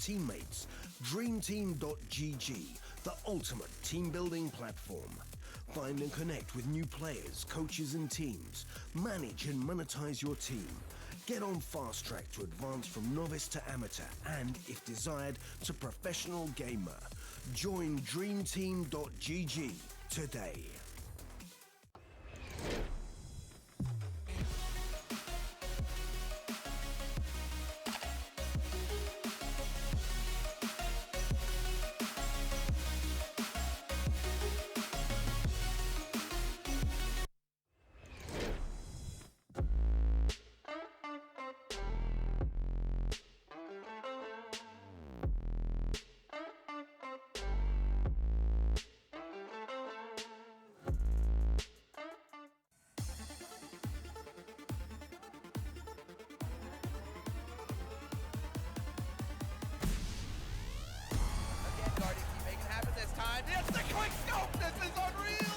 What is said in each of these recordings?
teammates. DreamTeam.gg, the ultimate team building platform. Find and connect with new players, coaches and teams. Manage and monetize your team. Get on fast track to advance from novice to amateur and, if desired, to professional gamer. Join DreamTeam.gg today. It's the quick scope! This is unreal!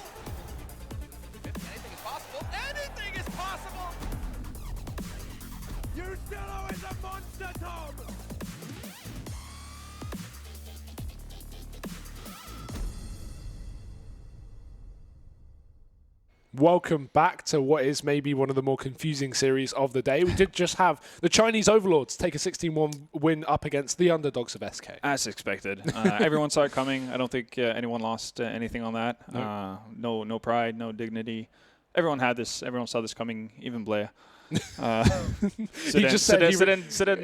Anything is possible. Anything is possible! You still always a monster, Tom! Welcome back to what is maybe one of the more confusing series of the day. We did just have the Chinese Overlords take a 16-1 win up against the underdogs of SK. As expected. Everyone saw it coming. I don't think anyone lost anything on that. Nope. No pride, no dignity. Everyone had this. Everyone saw this coming, even Blair. Siden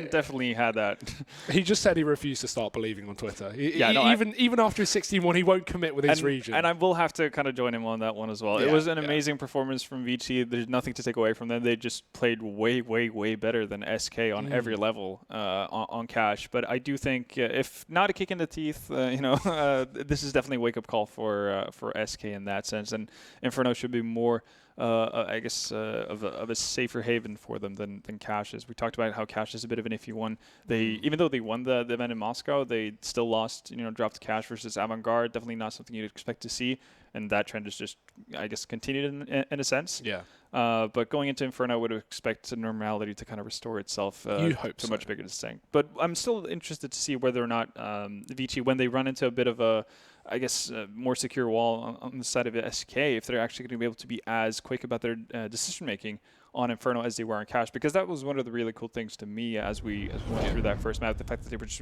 definitely had that. He just said he refused to start believing on Twitter. Even after his 16-1, he won't commit with his region. And I will have to kind of join him on that one as well. Yeah, it was an amazing performance from VG. There's nothing to take away from them. They just played way, way, way better than SK on every level on Cash. But I do think, if not a kick in the teeth, this is definitely a wake-up call for SK in that sense. And Inferno should be more of a safer haven for them than Cash is. We talked about how Cash is a bit of an iffy one. Even though they won the event in Moscow, they still lost, dropped Cash versus Avantgarde. Definitely not something you'd expect to see. And that trend is just, continued in a sense. Yeah. But going into Inferno, I would expect normality to kind of restore itself to a much bigger extent. But I'm still interested to see whether or not VG, when they run into a bit of a, more secure wall on the side of SK, if they're actually going to be able to be as quick about their decision-making on Inferno as they were on Cash. Because that was one of the really cool things to me as we went through that first map, the fact that they were just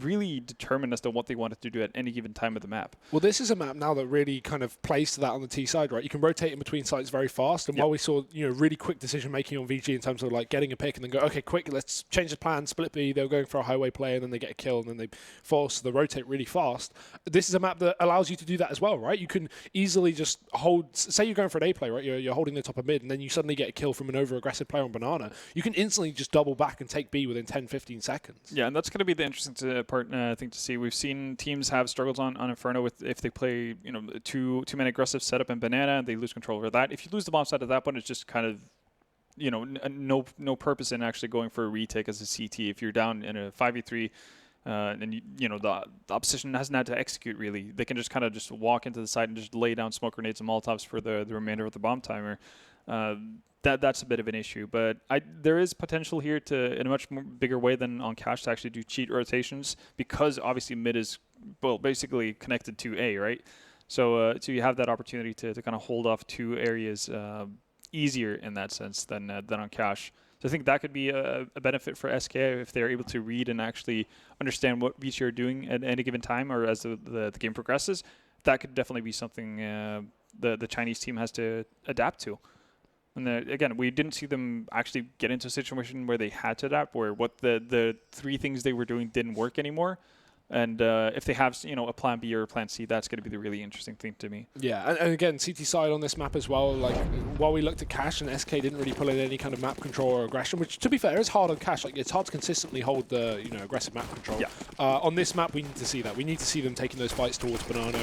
really determined as to what they wanted to do at any given time of the map. Well, this is a map now that really kind of plays to that on the T side, right? You can rotate in between sites very fast, and while we saw, really quick decision making on VG in terms of like getting a pick and then go, okay, quick, let's change the plan, split B. They were going for a highway play, and then they get a kill, and then they force the rotate really fast. This is a map that allows you to do that as well, right? You can easily just hold. Say you're going for an A play, right? You're holding the top of mid, and then you suddenly get a kill from an over-aggressive player on Banana. You can instantly just double back and take B within 10-15 seconds. Yeah, and that's going to be the interesting part, I think, to see. We've seen teams have struggles on Inferno with if they play, two-man aggressive setup and Banana, and they lose control over that. If you lose the bomb side at that point, it's just kind of, no purpose in actually going for a retake as a CT. If you're down in a 5v3, and the opposition hasn't had to execute really, they can just kind of just walk into the site and just lay down smoke grenades and Molotovs for the remainder of the bomb timer. That's a bit of an issue, but there is potential here to, in a much more bigger way than on Cash, to actually do cheat rotations, because obviously mid is basically connected to A, right? So you have that opportunity to kind of hold off two areas easier in that sense than on Cash. So I think that could be a benefit for SK if they're able to read and actually understand what VG are doing at any given time or as the game progresses. That could definitely be something the Chinese team has to adapt to. And again, we didn't see them actually get into a situation where they had to adapt, where what the three things they were doing didn't work anymore. And if they have, a plan B or a plan C, that's going to be the really interesting thing to me. Yeah, and again, CT side on this map as well. Like, while we looked at Cash and SK didn't really pull in any kind of map control or aggression, which, to be fair, is hard on Cash. Like, it's hard to consistently hold the, aggressive map control. Yeah. On this map, we need to see that. We need to see them taking those fights towards Banana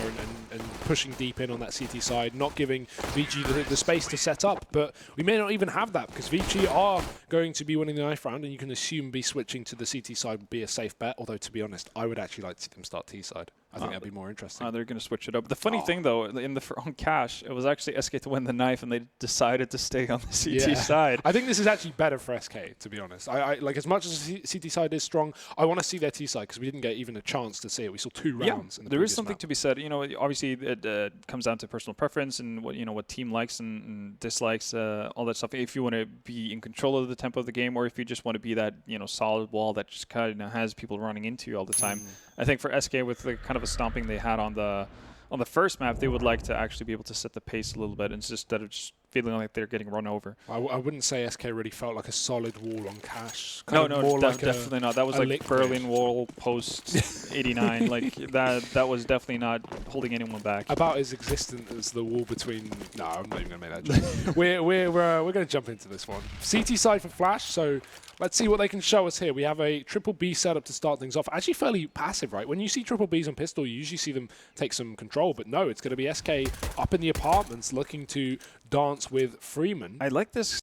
and pushing deep in on that CT side, not giving VG the space to set up. But we may not even have that, because VG are going to be winning the knife round, and you can assume be switching to the CT side would be a safe bet. Although, to be honest, I would actually like to see them start T side. I think that'd be more interesting. They're going to switch it up. The funny thing, though, on cash, it was actually SK to win the knife, and they decided to stay on the CT side. I think this is actually better for SK, to be honest. I like, as much as the CT side is strong, I want to see their T side because we didn't get even a chance to see it. We saw 2 rounds. In the there is something map. to be said. You know, obviously it comes down to personal preference and what team likes and dislikes, all that stuff. If you want to be in control of the tempo of the game, or if you just want to be that solid wall that just kind of has people running into you all the time. I think for SK, with the kind of a stomping they had on the first map, they would like to actually be able to set the pace a little bit instead of just feeling like they're getting run over. I wouldn't say SK really felt like a solid wall on cash. No, definitely not. That was like liquid. Berlin Wall post 89. Like that was definitely not holding anyone back. About as existent as the wall between. No, I'm not even going to make that joke. we're going to jump into this one. CT side for Flash. So let's see what they can show us here. We have a triple B setup to start things off. Actually fairly passive, right? When you see triple Bs on pistol, you usually see them take some control. But no, it's going to be SK up in the apartments looking to dance with Freeman. I like this.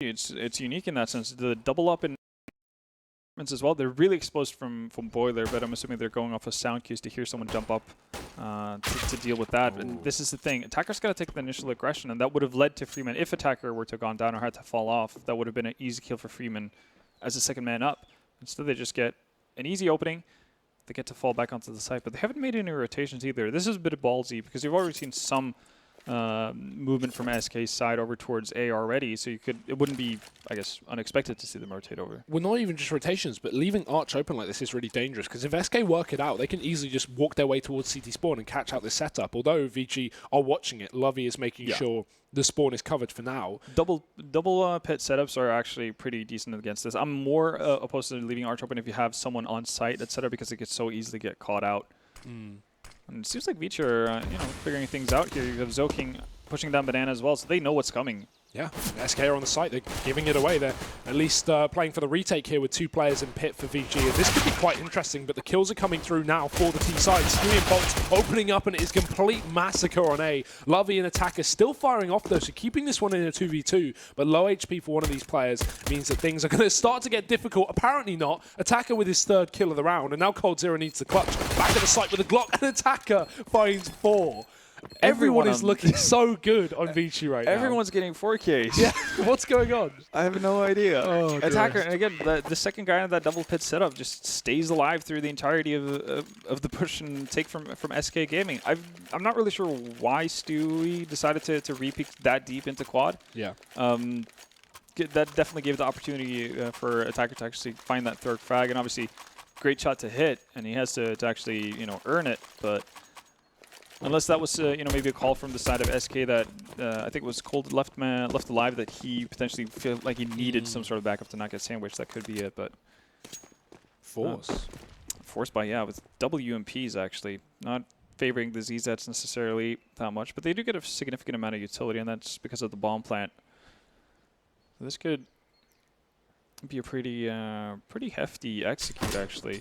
It's unique in that sense. The double up in as well. They're really exposed from boiler, but I'm assuming they're going off of sound cues to hear someone jump up to deal with that. And this is the thing. Attacker's got to take the initial aggression, and that would have led to Freeman. If Attacker were to have gone down or had to fall off, that would have been an easy kill for Freeman as a second man up. Instead, they just get an easy opening. They get to fall back onto the site, but they haven't made any rotations either. This is a bit ballsy because you've already seen some movement from SK's side over towards A already, so it wouldn't be, I guess, unexpected to see them rotate over. Well, not even just rotations, but leaving Arch open like this is really dangerous, because if SK work it out, they can easily just walk their way towards CT spawn and catch out this setup. Although VG are watching it, Lovey is making sure the spawn is covered for now. Double pit setups are actually pretty decent against this. I'm more opposed to leaving Arch open if you have someone on site that's set up, because it could so easily get caught out. And it seems like Veach are, figuring things out here. You have Zoking pushing down Banana as well, so they know what's coming. Yeah, SK are on the site. They're giving it away. They're at least playing for the retake here with 2 players in pit for VG. And this could be quite interesting, but the kills are coming through now for the T side. Stewie and Bolts opening up, and it is complete massacre on A. Lovey and Attacker still firing off, though, so keeping this one in a 2v2. But low HP for one of these players means that things are going to start to get difficult. Apparently not. Attacker with his 3rd kill of the round, and now coldzera needs the clutch. Back at the site with a Glock, and Attacker finds 4. Everyone is looking so good on Vici right now. Everyone's getting 4Ks. Yeah, what's going on? I have no idea. Oh, Attacker, and again, the second guy in that double pit setup just stays alive through the entirety of the push and take from SK Gaming. I'm not really sure why Stewie decided to repeat that deep into quad. Yeah. That definitely gave the opportunity for Attacker to actually find that 3rd frag, and obviously, great shot to hit, and he has to actually earn it, but. Unless that was, maybe a call from the side of SK that I think it was Cold left alive, that he potentially felt like he needed some sort of backup to not get sandwiched. That could be it, but forced by with double UMPs actually, not favoring the ZZs necessarily that much, but they do get a significant amount of utility, and that's because of the bomb plant. So this could be a pretty hefty execute, actually.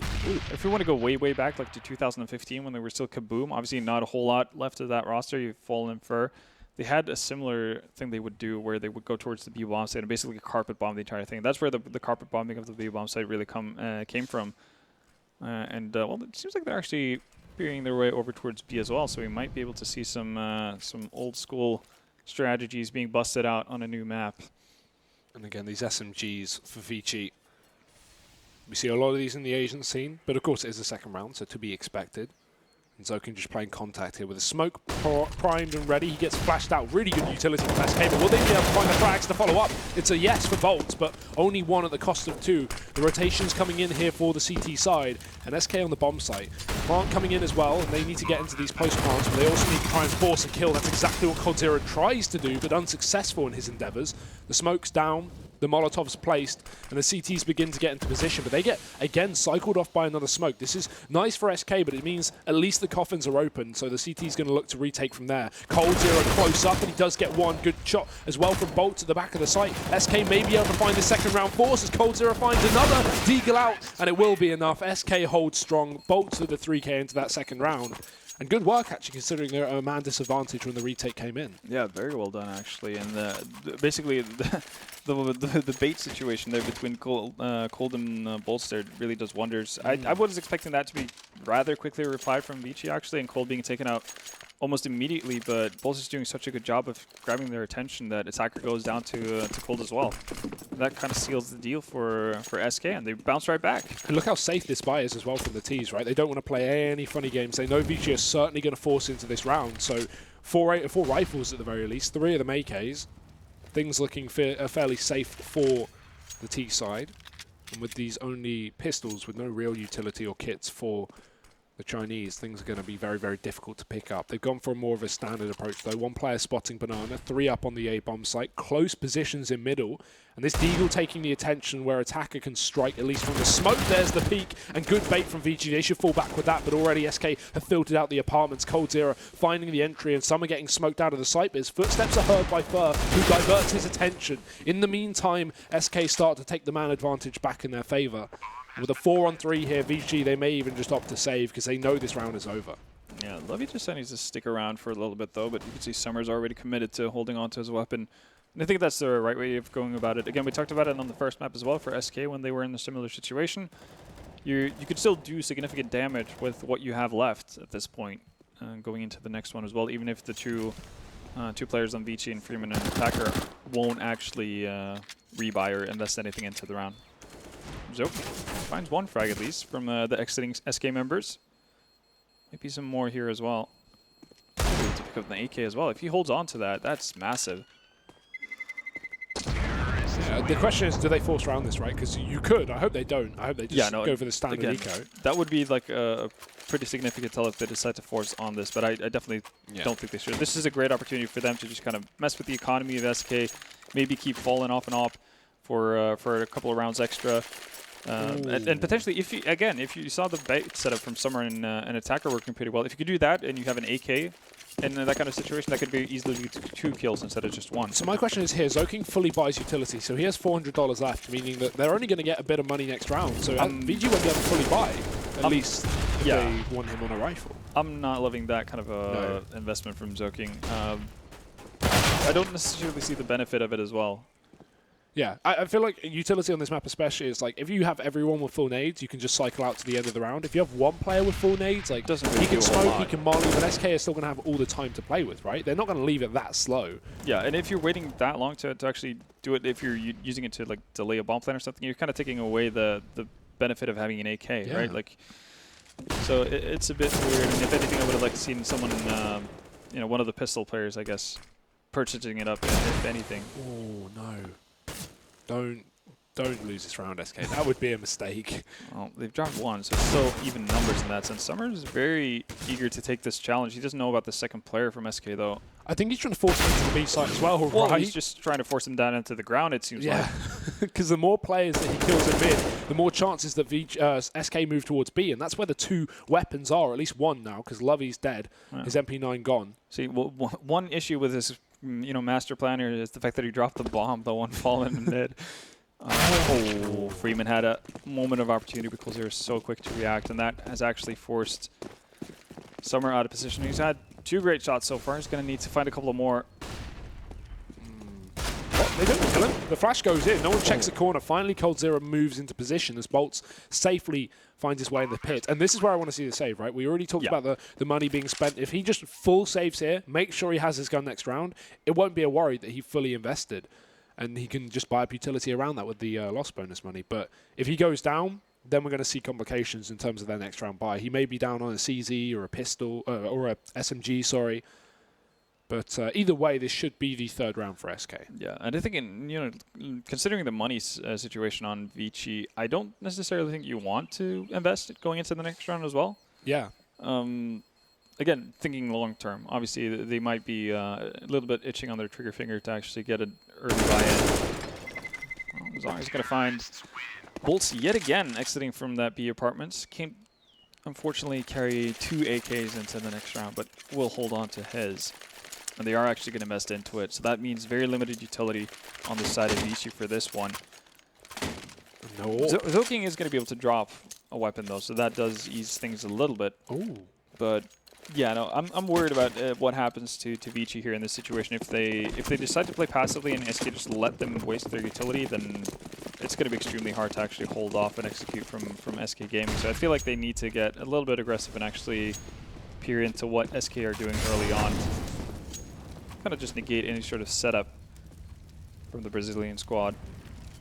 If we want to go way back, like to 2015 when they were still Kaboom, obviously not a whole lot left of that roster. You've fallen infer. They had a similar thing they would do where they would go towards the B bomb site and basically carpet bomb the entire thing. That's where the carpet bombing of the B bomb site really came from. Well, it seems like they're actually veering their way over towards B as well, so we might be able to see some old school strategies being busted out on a new map. And again, these SMGs for Vici. We see a lot of these in the Asian scene, but of course it is the 2nd round, so to be expected. And Zokin just playing contact here with a smoke primed and ready. He gets flashed out. Really good utility from SK, but will they be able to find the frags to follow up? It's a yes for Bolts, but only 1 at the cost of 2. The rotation's coming in here for the CT side, and SK on the bomb site. Plant coming in as well, and they need to get into these post plants, but they also need to try and force a kill. That's exactly what coldzera tries to do, but unsuccessful in his endeavors. The smoke's down. The Molotov's placed, and the CTs begin to get into position, but they get, again, cycled off by another smoke. This is nice for SK, but it means at least the coffins are open, so the CT's going to look to retake from there. coldzera close up, and he does get 1 good shot as well from Bolt at the back of the site. SK may be able to find the 2nd round force as coldzera finds another deagle out, and it will be enough. SK holds strong. Bolts with the 3K into that 2nd round. And good work, actually, considering they're at a man disadvantage when the retake came in. Yeah, very well done, actually. And basically, the bait situation there between Cold and Bolts there really does wonders. I was expecting that to be rather quickly replied from VG actually, and Cold being taken out almost immediately, but Bolts is doing such a good job of grabbing their attention that attacker goes down to Cold as well. And that kind of seals the deal for SK, and they bounce right back. And look how safe this buy is as well from the T's, right? They don't want to play any funny games. They know VG are certainly going to force into this round, so four rifles at the very least, 3 of them AKs. Things looking fairly safe for the T side. And with these only pistols with no real utility or kits for the Chinese, things are going to be very, very difficult to pick up. They've gone for more of a standard approach, though. 1 player spotting Banana, 3 up on the A-bomb site, close positions in middle, and this Deagle taking the attention where attacker can strike at least from the smoke. There's the peak, and good bait from VG. They should fall back with that, but already SK have filtered out the apartments. coldzera finding the entry, and some are getting smoked out of the site, but his footsteps are heard by Fur, who diverts his attention. In the meantime, SK start to take the man advantage back in their favor. With a 4-on-3 here, VG, they may even just opt to save because they know this round is over. Yeah, Lovey just needs to stick around for a little bit, though, but you can see Summer's already committed to holding on to his weapon. And I think that's the right way of going about it. Again, we talked about it on the first map as well for SK when they were in a similar situation. You could still do significant damage with what you have left at this point, going into the next one as well, even if the two players on VG and Freeman and Attacker won't actually rebuy or invest anything into the round. Zoke finds 1 frag at least from the exiting SK members. Maybe some more here as well. To pick up the AK as well. If he holds on to that, that's massive. Yeah, the question is, do they force round this, right? Because you could. I hope they don't. I hope they just go for the standard eco. That would be like a pretty significant tell if they decide to force on this, but I definitely don't think they should. This is a great opportunity for them to just kind of mess with the economy of SK, maybe keep falling off and op for a couple of rounds extra. And potentially, if you saw the bait setup from Summer and Attacker working pretty well, if you could do that and you have an AK in that kind of situation, that could be easily 2 kills instead of just 1. So my question is here, Zoking fully buys utility, so he has $400 left, meaning that they're only going to get a bit of money next round. So VG won't be able to fully buy, at least if they want him on a rifle. I'm not loving that kind of investment from Zoking. I don't necessarily see the benefit of it as well. Yeah, I feel like utility on this map especially is like, if you have everyone with full nades, you can just cycle out to the end of the round. If you have 1 player with full nades, like, he can smoke, he can molly, but SK is still going to have all the time to play with, right? They're not going to leave it that slow. Yeah, and if you're waiting that long to actually do it, if you're using it to like delay a bomb plan or something, you're kind of taking away the benefit of having an AK, right? Like, so it's a bit weird. And if anything, I would have liked to seen someone, one of the pistol players, I guess, purchasing it up, if anything. Oh no. Don't lose this round, SK. That would be a mistake. Well, they've dropped 1, so it's still even numbers in that sense. Summer is very eager to take this challenge. He doesn't know about the second player from SK, though. I think he's trying to force him into the B site as well, right? He's just trying to force him down into the ground, it seems like. Because the more players that he kills in mid, the more chances that SK move towards B, and that's where the 2 weapons are, at least 1 now, because Lovey's dead, his MP9 gone. See, well, one issue with this master planner is the fact that he dropped the bomb, the one falling in mid. Freeman had a moment of opportunity because they were so quick to react, and that has actually forced Summer out of position. He's had 2 great shots so far. He's going to need to find a couple of more. They don't kill him. The flash goes in. No one checks the corner. Finally, coldzera moves into position as Bolts safely finds his way in the pit. And this is where I want to see the save, right? We already talked about the money being spent. If he just full saves here, make sure he has his gun next round, it won't be a worry that he fully invested. And he can just buy up utility around that with the loss bonus money. But if he goes down, then we're going to see complications in terms of their next round buy. He may be down on a CZ or a pistol, or a SMG, sorry. But either way, this should be the 3rd round for SK. Yeah, and I think considering the money situation on Vici, I don't necessarily think you want to invest it going into the next round as well. Yeah. Again, thinking long term, obviously they might be a little bit itching on their trigger finger to actually get an early buy-in. Well, as long as he's going to find Bolts yet again exiting from that B apartments. Can't unfortunately carry 2 AKs into the next round, but will hold on to his. And they are actually going to invest into it. So that means very limited utility on the side of Vici for this one. No. Zoking is going to be able to drop a weapon, though, so that does ease things a little bit. Ooh. But Yeah, no, I'm worried about what happens to VG here in this situation. If they decide to play passively and SK just let them waste their utility, then it's going to be extremely hard to actually hold off and execute from SK Gaming. So I feel like they need to get a little bit aggressive and actually peer into what SK are doing early on. Kind of just negate any sort of setup from the Brazilian squad.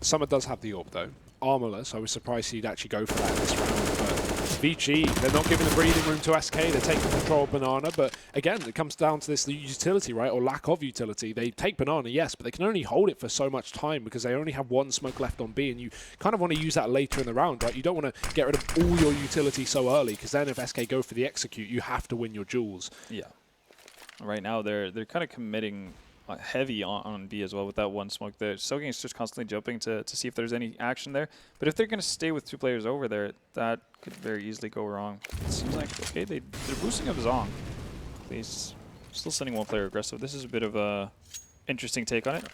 Summer does have the AWP though. Armorless, I was surprised he'd actually go for that in this round, but VG, they're not giving the breathing room to SK, they're taking control of Banana, but again, it comes down to this utility, right, or lack of utility. They take Banana, yes, but they can only hold it for so much time because they only have one smoke left on B, and you kind of want to use that later in the round, right? You don't want to get rid of all your utility so early, because then if SK go for the execute, you have to win your duels. Yeah. Right now, they're kind of committing heavy on B as well with that one smoke. The Soaking is just constantly jumping to see if there's any action there. But if they're going to stay with 2 players over there, that could very easily go wrong. It seems like, okay, they're boosting up Zong. He's still sending 1 player aggressive. This is a bit of a interesting take on it.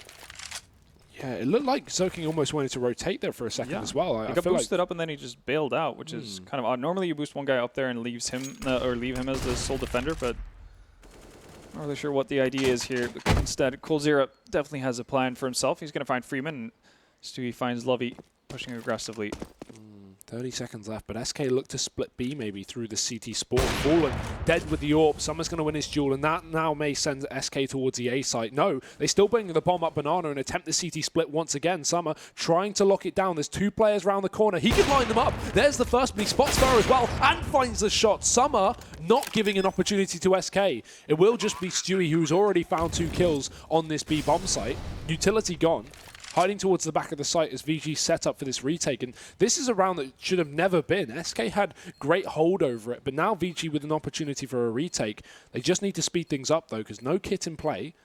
Yeah, it looked like Soaking almost wanted to rotate there for a second as well. He got boosted up and then he just bailed out, which is kind of odd. Normally you boost one guy up there and leaves him or leave him as the sole defender, but not really sure what the idea is here. But instead, Coldzera definitely has a plan for himself. He's going to find Freeman, and Stewie finds Lovey pushing aggressively. 30 seconds left, but SK look to split B maybe through the CT spawn. Fallen dead with the AWP. Summer's going to win his duel, and that now may send SK towards the A site. No, they still bring the bomb up Banana and attempt the CT split once again. Summer trying to lock it down. There's 2 players around the corner. He can line them up. There's the first, but he spots Farah as well and finds the shot. Summer not giving an opportunity to SK. It will just be Stewie, who's already found 2 kills on this B bomb site. Utility gone. Hiding towards the back of the site as VG set up for this retake. And this is a round that should have never been. SK had great hold over it, but now VG with an opportunity for a retake. They just need to speed things up, though, because no kit in play.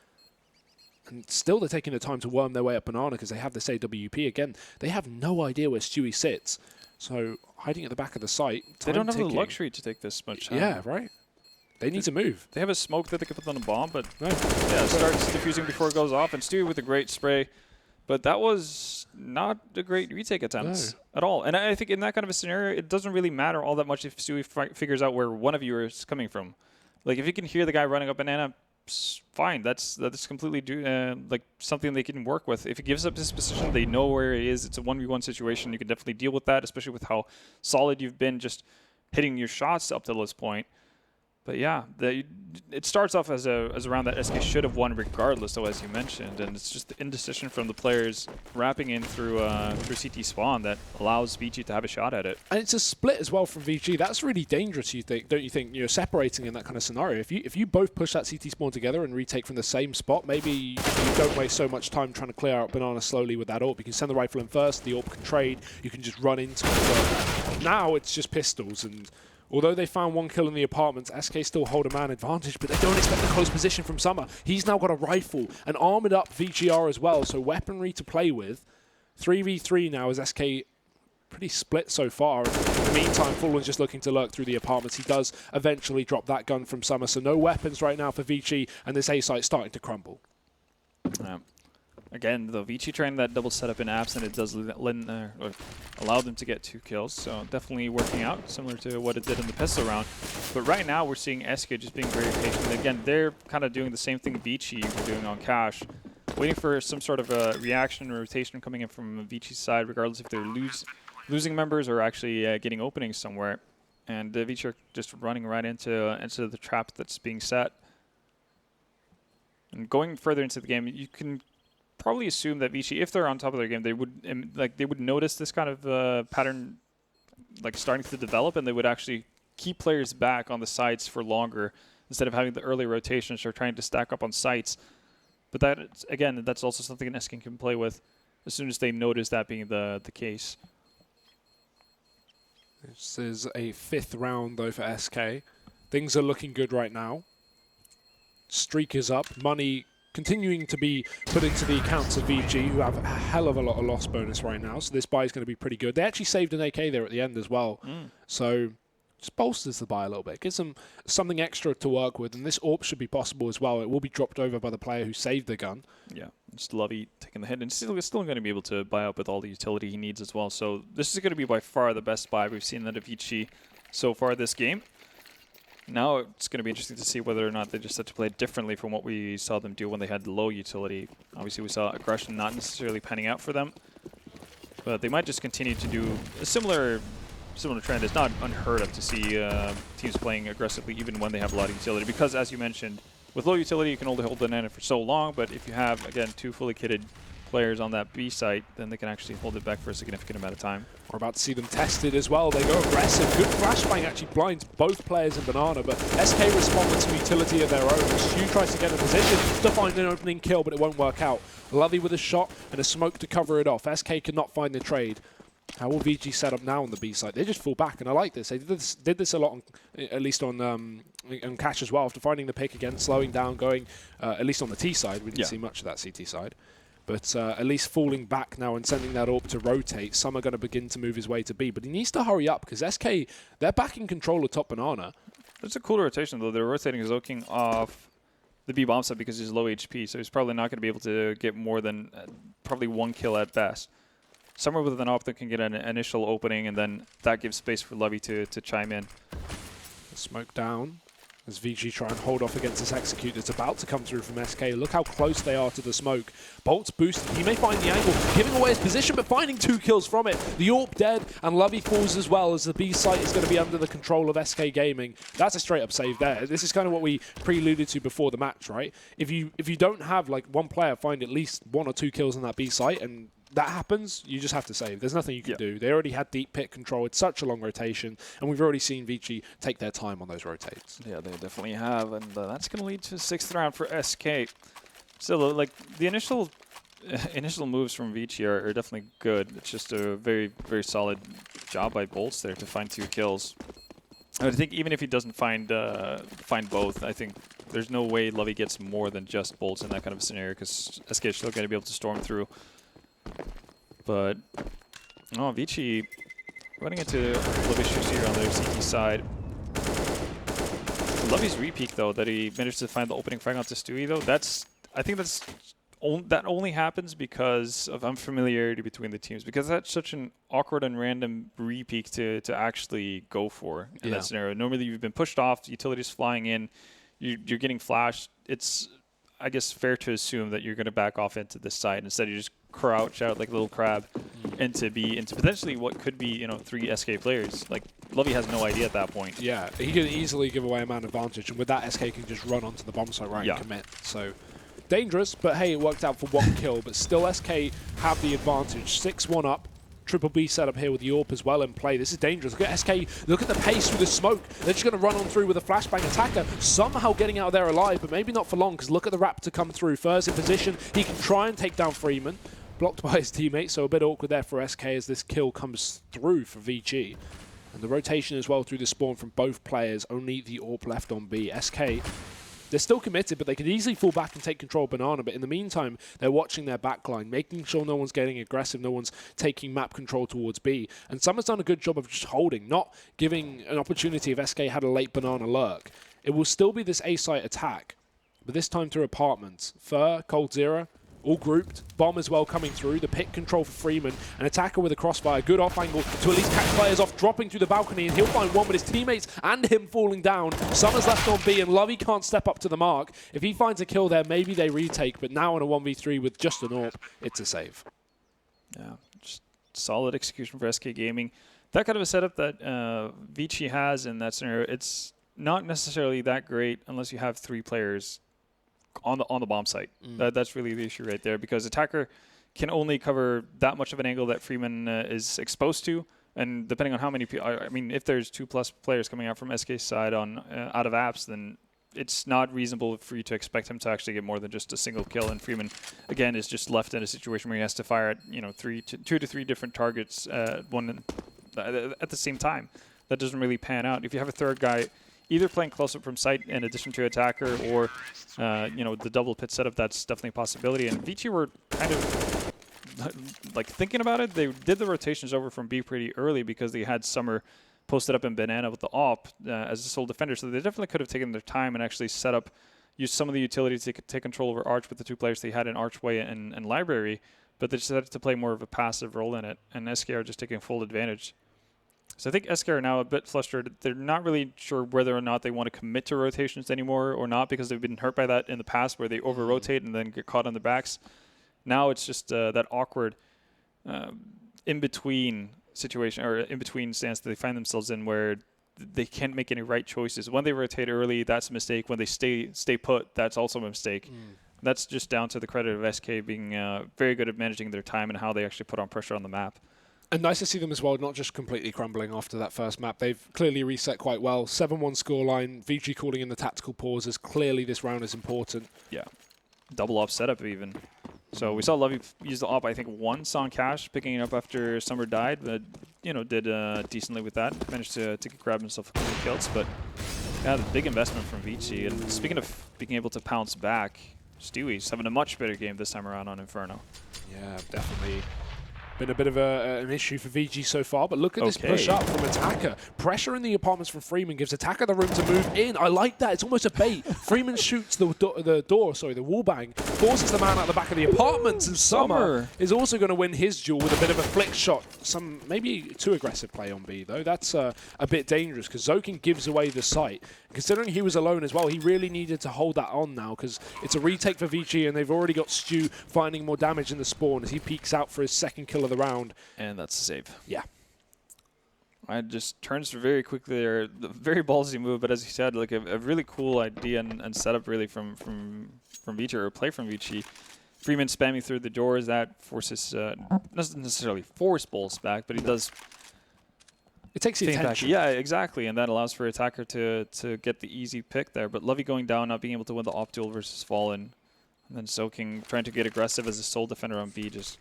And still they're taking the time to worm their way up Banana because they have this AWP. Again, they have no idea where Stewie sits. So hiding at the back of the site, they don't have the luxury to take this much time. Yeah, right? They need to move. They have a smoke that they could put on a bomb, but yeah, it starts diffusing before it goes off. And Stewie with a great spray. But that was not a great retake attempt at all. And I think in that kind of a scenario, it doesn't really matter all that much if Stewie figures out where one of you is coming from. Like, if you can hear the guy running up Banana, fine. That's completely like something they can work with. If he gives up his position, they know where he is. It's a 1v1 situation. You can definitely deal with that, especially with how solid you've been just hitting your shots up to this point. But yeah, it starts off as a round that SK should have won regardless, though, as you mentioned, and it's just the indecision from the players wrapping in through CT spawn that allows VG to have a shot at it. And it's a split as well from VG. That's really dangerous, you think, don't you think? You're separating in that kind of scenario. If you both push that CT spawn together and retake from the same spot, maybe you don't waste so much time trying to clear out Banana slowly with that AWP. You can send the rifle in first, the AWP can trade, you can just run into it. But now it's just pistols, and although they found 1 kill in the apartments, SK still hold a man advantage, but they don't expect the close position from Summer. He's now got a rifle, an armored up VGR as well, so weaponry to play with. 3v3 now as SK pretty split so far. In the meantime, Fallen's just looking to lurk through the apartments. He does eventually drop that gun from Summer, so no weapons right now for VG, and this A site starting to crumble. Again, the VG trying that double setup in apps, and it does allow them to get 2 kills. So definitely working out, similar to what it did in the pistol round. But right now, we're seeing SK just being very patient. And again, they're kind of doing the same thing VG were doing on Cash, waiting for some sort of a reaction or rotation coming in from VG's side, regardless if they're losing members or actually getting openings somewhere. And VG are just running right into the trap that's being set. And going further into the game, you can probably assume that VG, if they're on top of their game, they would notice this kind of pattern starting to develop, and they would actually keep players back on the sites for longer instead of having the early rotations or trying to stack up on sites. But that's also something an SK can play with as soon as they notice that being the case. This is a 5th round though for SK. Things are looking good right now. Streak is up. Money continuing to be put into the accounts of VG, who have a hell of a lot of loss bonus right now. So this buy is going to be pretty good. They actually saved an AK there at the end as well. So just bolsters the buy a little bit. Gives them something extra to work with. And this AWP should be possible as well. It will be dropped over by the player who saved the gun. Yeah, just Lovey taking the hit. And still going to be able to buy up with all the utility he needs as well. So this is going to be by far the best buy we've seen out of VG so far this game. Now it's going to be interesting to see whether or not they just have to play differently from what we saw them do when they had low utility. Obviously, we saw aggression not necessarily panning out for them, but they might just continue to do a similar trend. It's not unheard of to see teams playing aggressively even when they have a lot of utility, because as you mentioned, with low utility you can only hold the banana for so long, but if you have, again, 2 fully kitted players on that B site, then they can actually hold it back for a significant amount of time. We're about to see them tested as well. They go aggressive. Good flashbang actually blinds both players in Banana, but SK respond with some utility of their own. Stu tries to get a position to find an opening kill, but it won't work out. Lovey with a shot and a smoke to cover it off. SK could not find the trade. How will VG set up now on the B side? They just fall back, and I like this. They did this a lot, at least on Cash as well, after finding the pick again, slowing down, going, at least on the T side. We didn't see much of that CT side. But at least falling back now and sending that AWP to rotate. Some are going to begin to move his way to B. But he needs to hurry up because SK, they're back in control of top Banana. It's a cool rotation, though. They're rotating Zoking off the B bomb side because he's low HP. So he's probably not going to be able to get more than probably 1 kill at best. Somewhere with an AWP that can get an initial opening, and then that gives space for Lovey to chime in. Smoke down as VG try and hold off against this execute that's about to come through from SK. Look how close they are to the smoke. Bolt's boosted. He may find the angle, giving away his position, but finding 2 kills from it. The AWP dead, and Lovey falls as well, as the B site is going to be under the control of SK Gaming. That's a straight-up save there. This is kind of what we preluded to before the match, right? If you don't have like one player find at least 1 or 2 kills on that B site, and that happens, you just have to save. There's nothing you can do. They already had deep pit control. It's such a long rotation, and we've already seen VG take their time on those rotates. Yeah, they definitely have, and that's going to lead to a 6th round for SK. Still, like, the initial moves from VG are definitely good. It's just a very, very solid job by Bolts there to find 2 kills. I think even if he doesn't find both, I think there's no way Lovey gets more than just Bolts in that kind of scenario, because SK is still going to be able to storm through. But, oh, Vici running into Lovey's shoes here on their CT side. Lovey's repeat, though, that he managed to find the opening frag onto Stewie, though, I think that only happens because of unfamiliarity between the teams, because that's such an awkward and random repeat to actually go for in that scenario. Normally, you've been pushed off, utilities flying in, you're getting flashed. It's, I guess, fair to assume that you're going to back off into this side. Instead, you just crouch out like a little crab into potentially what could be, 3 SK players. Like, Lovey has no idea at that point. Yeah, he could easily give away a man advantage, and with that, SK can just run onto the bomb site and commit. So, dangerous, but hey, it worked out for 1 kill. But still, SK have the advantage. 6-1 up. Triple B setup here with the AWP as well in play. This is dangerous. Look at SK. Look at the pace through the smoke. They're just going to run on through with a flashbang attacker. Somehow getting out of there alive, but maybe not for long, because look at the Raptor come through. First in position. He can try and take down Freeman. Blocked by his teammate, so a bit awkward there for SK as this kill comes through for VG. And the rotation as well through the spawn from both players. Only the AWP left on B. SK, they're still committed, but they could easily fall back and take control of Banana. But in the meantime, they're watching their backline, making sure no one's getting aggressive, no one's taking map control towards B. And Summer's done a good job of just holding, not giving an opportunity if SK had a late Banana lurk. It will still be this A-site attack, but this time through apartments. Fur, Cold Zero, all grouped. Bomb as well coming through. The pick control for Freeman. An attacker with a crossfire. Good off angle to at least catch players off, dropping through the balcony, and he'll find one with his teammates and him falling down. Summer's left on B, and Lovey can't step up to the mark. If he finds a kill there, maybe they retake, but now on a 1v3 with just an AWP, it's a save. Yeah, just solid execution for SK Gaming. That kind of a setup that Vici has in that scenario, it's not necessarily that great unless you have 3 players on the bomb site. That's really the issue right there, because attacker can only cover that much of an angle that Freeman is exposed to, and depending on how many people, I mean, if there's 2+ players coming out from SK's side on out of apps, then it's not reasonable for you to expect him to actually get more than just a single kill. And Freeman, again, is just left in a situation where he has to fire at 2 to 3 different targets at the same time. That doesn't really pan out. If you have a third guy either playing close-up from sight in addition to attacker, or the double pit setup, that's definitely a possibility. And Vici were kind of like thinking about it. They did the rotations over from B pretty early because they had Summer posted up in Banana with the AWP as the sole defender. So they definitely could have taken their time and actually used some of the utilities to take control over Arch with the 2 players they had in Archway and Library, but they decided to play more of a passive role in it, and SK are just taking full advantage. So I think SK are now a bit flustered. They're not really sure whether or not they want to commit to rotations anymore or not, because they've been hurt by that in the past where they over-rotate and then get caught on their backs. Now it's just that awkward in-between situation, or in-between stance that they find themselves in, where they can't make any right choices. When they rotate early, that's a mistake. When they stay put, that's also a mistake. That's just down to the credit of SK being very good at managing their time and how they actually put on pressure on the map. And nice to see them as well, not just completely crumbling after that first map. They've clearly reset quite well. 7-1 scoreline. VG calling in the tactical pauses. Clearly this round is important. Yeah. Double op setup even. So we saw Lovey use the op, I think, once on Cash, picking it up after Summer died, but, you know, did decently with that. Managed to grab himself a couple of kills, but yeah, the big investment from Vici. And speaking of being able to pounce back, Stewie's having a much better game this time around on Inferno. Yeah, definitely. Been a bit of an issue for VG so far, but look at this push up from Attacker. Pressure in the apartments from Freeman gives Attacker the room to move in. I like that. It's almost a bait. Freeman shoots the wall bang, forces the man out the back of the apartments, and Summer is also going to win his duel with a bit of a flick shot. Some maybe too aggressive play on B, though. That's a bit dangerous because Zokin gives away the site. Considering he was alone as well, he really needed to hold that on now because it's a retake for VG, and they've already got Stu finding more damage in the spawn as he peeks out for his second kill of the round. And that's a save. Yeah. It just turns very quickly there. Very ballsy move, but as you said, like a really cool idea and setup really from VG, or play from VG. Freeman spamming through the doors, that forces, doesn't necessarily force balls back, but he does. It takes the attention. Yeah, exactly, and that allows for Attacker to get the easy pick there. But Lovey going down, not being able to win the op duel versus Fallen. And then Soaking trying to get aggressive as a sole defender on B, just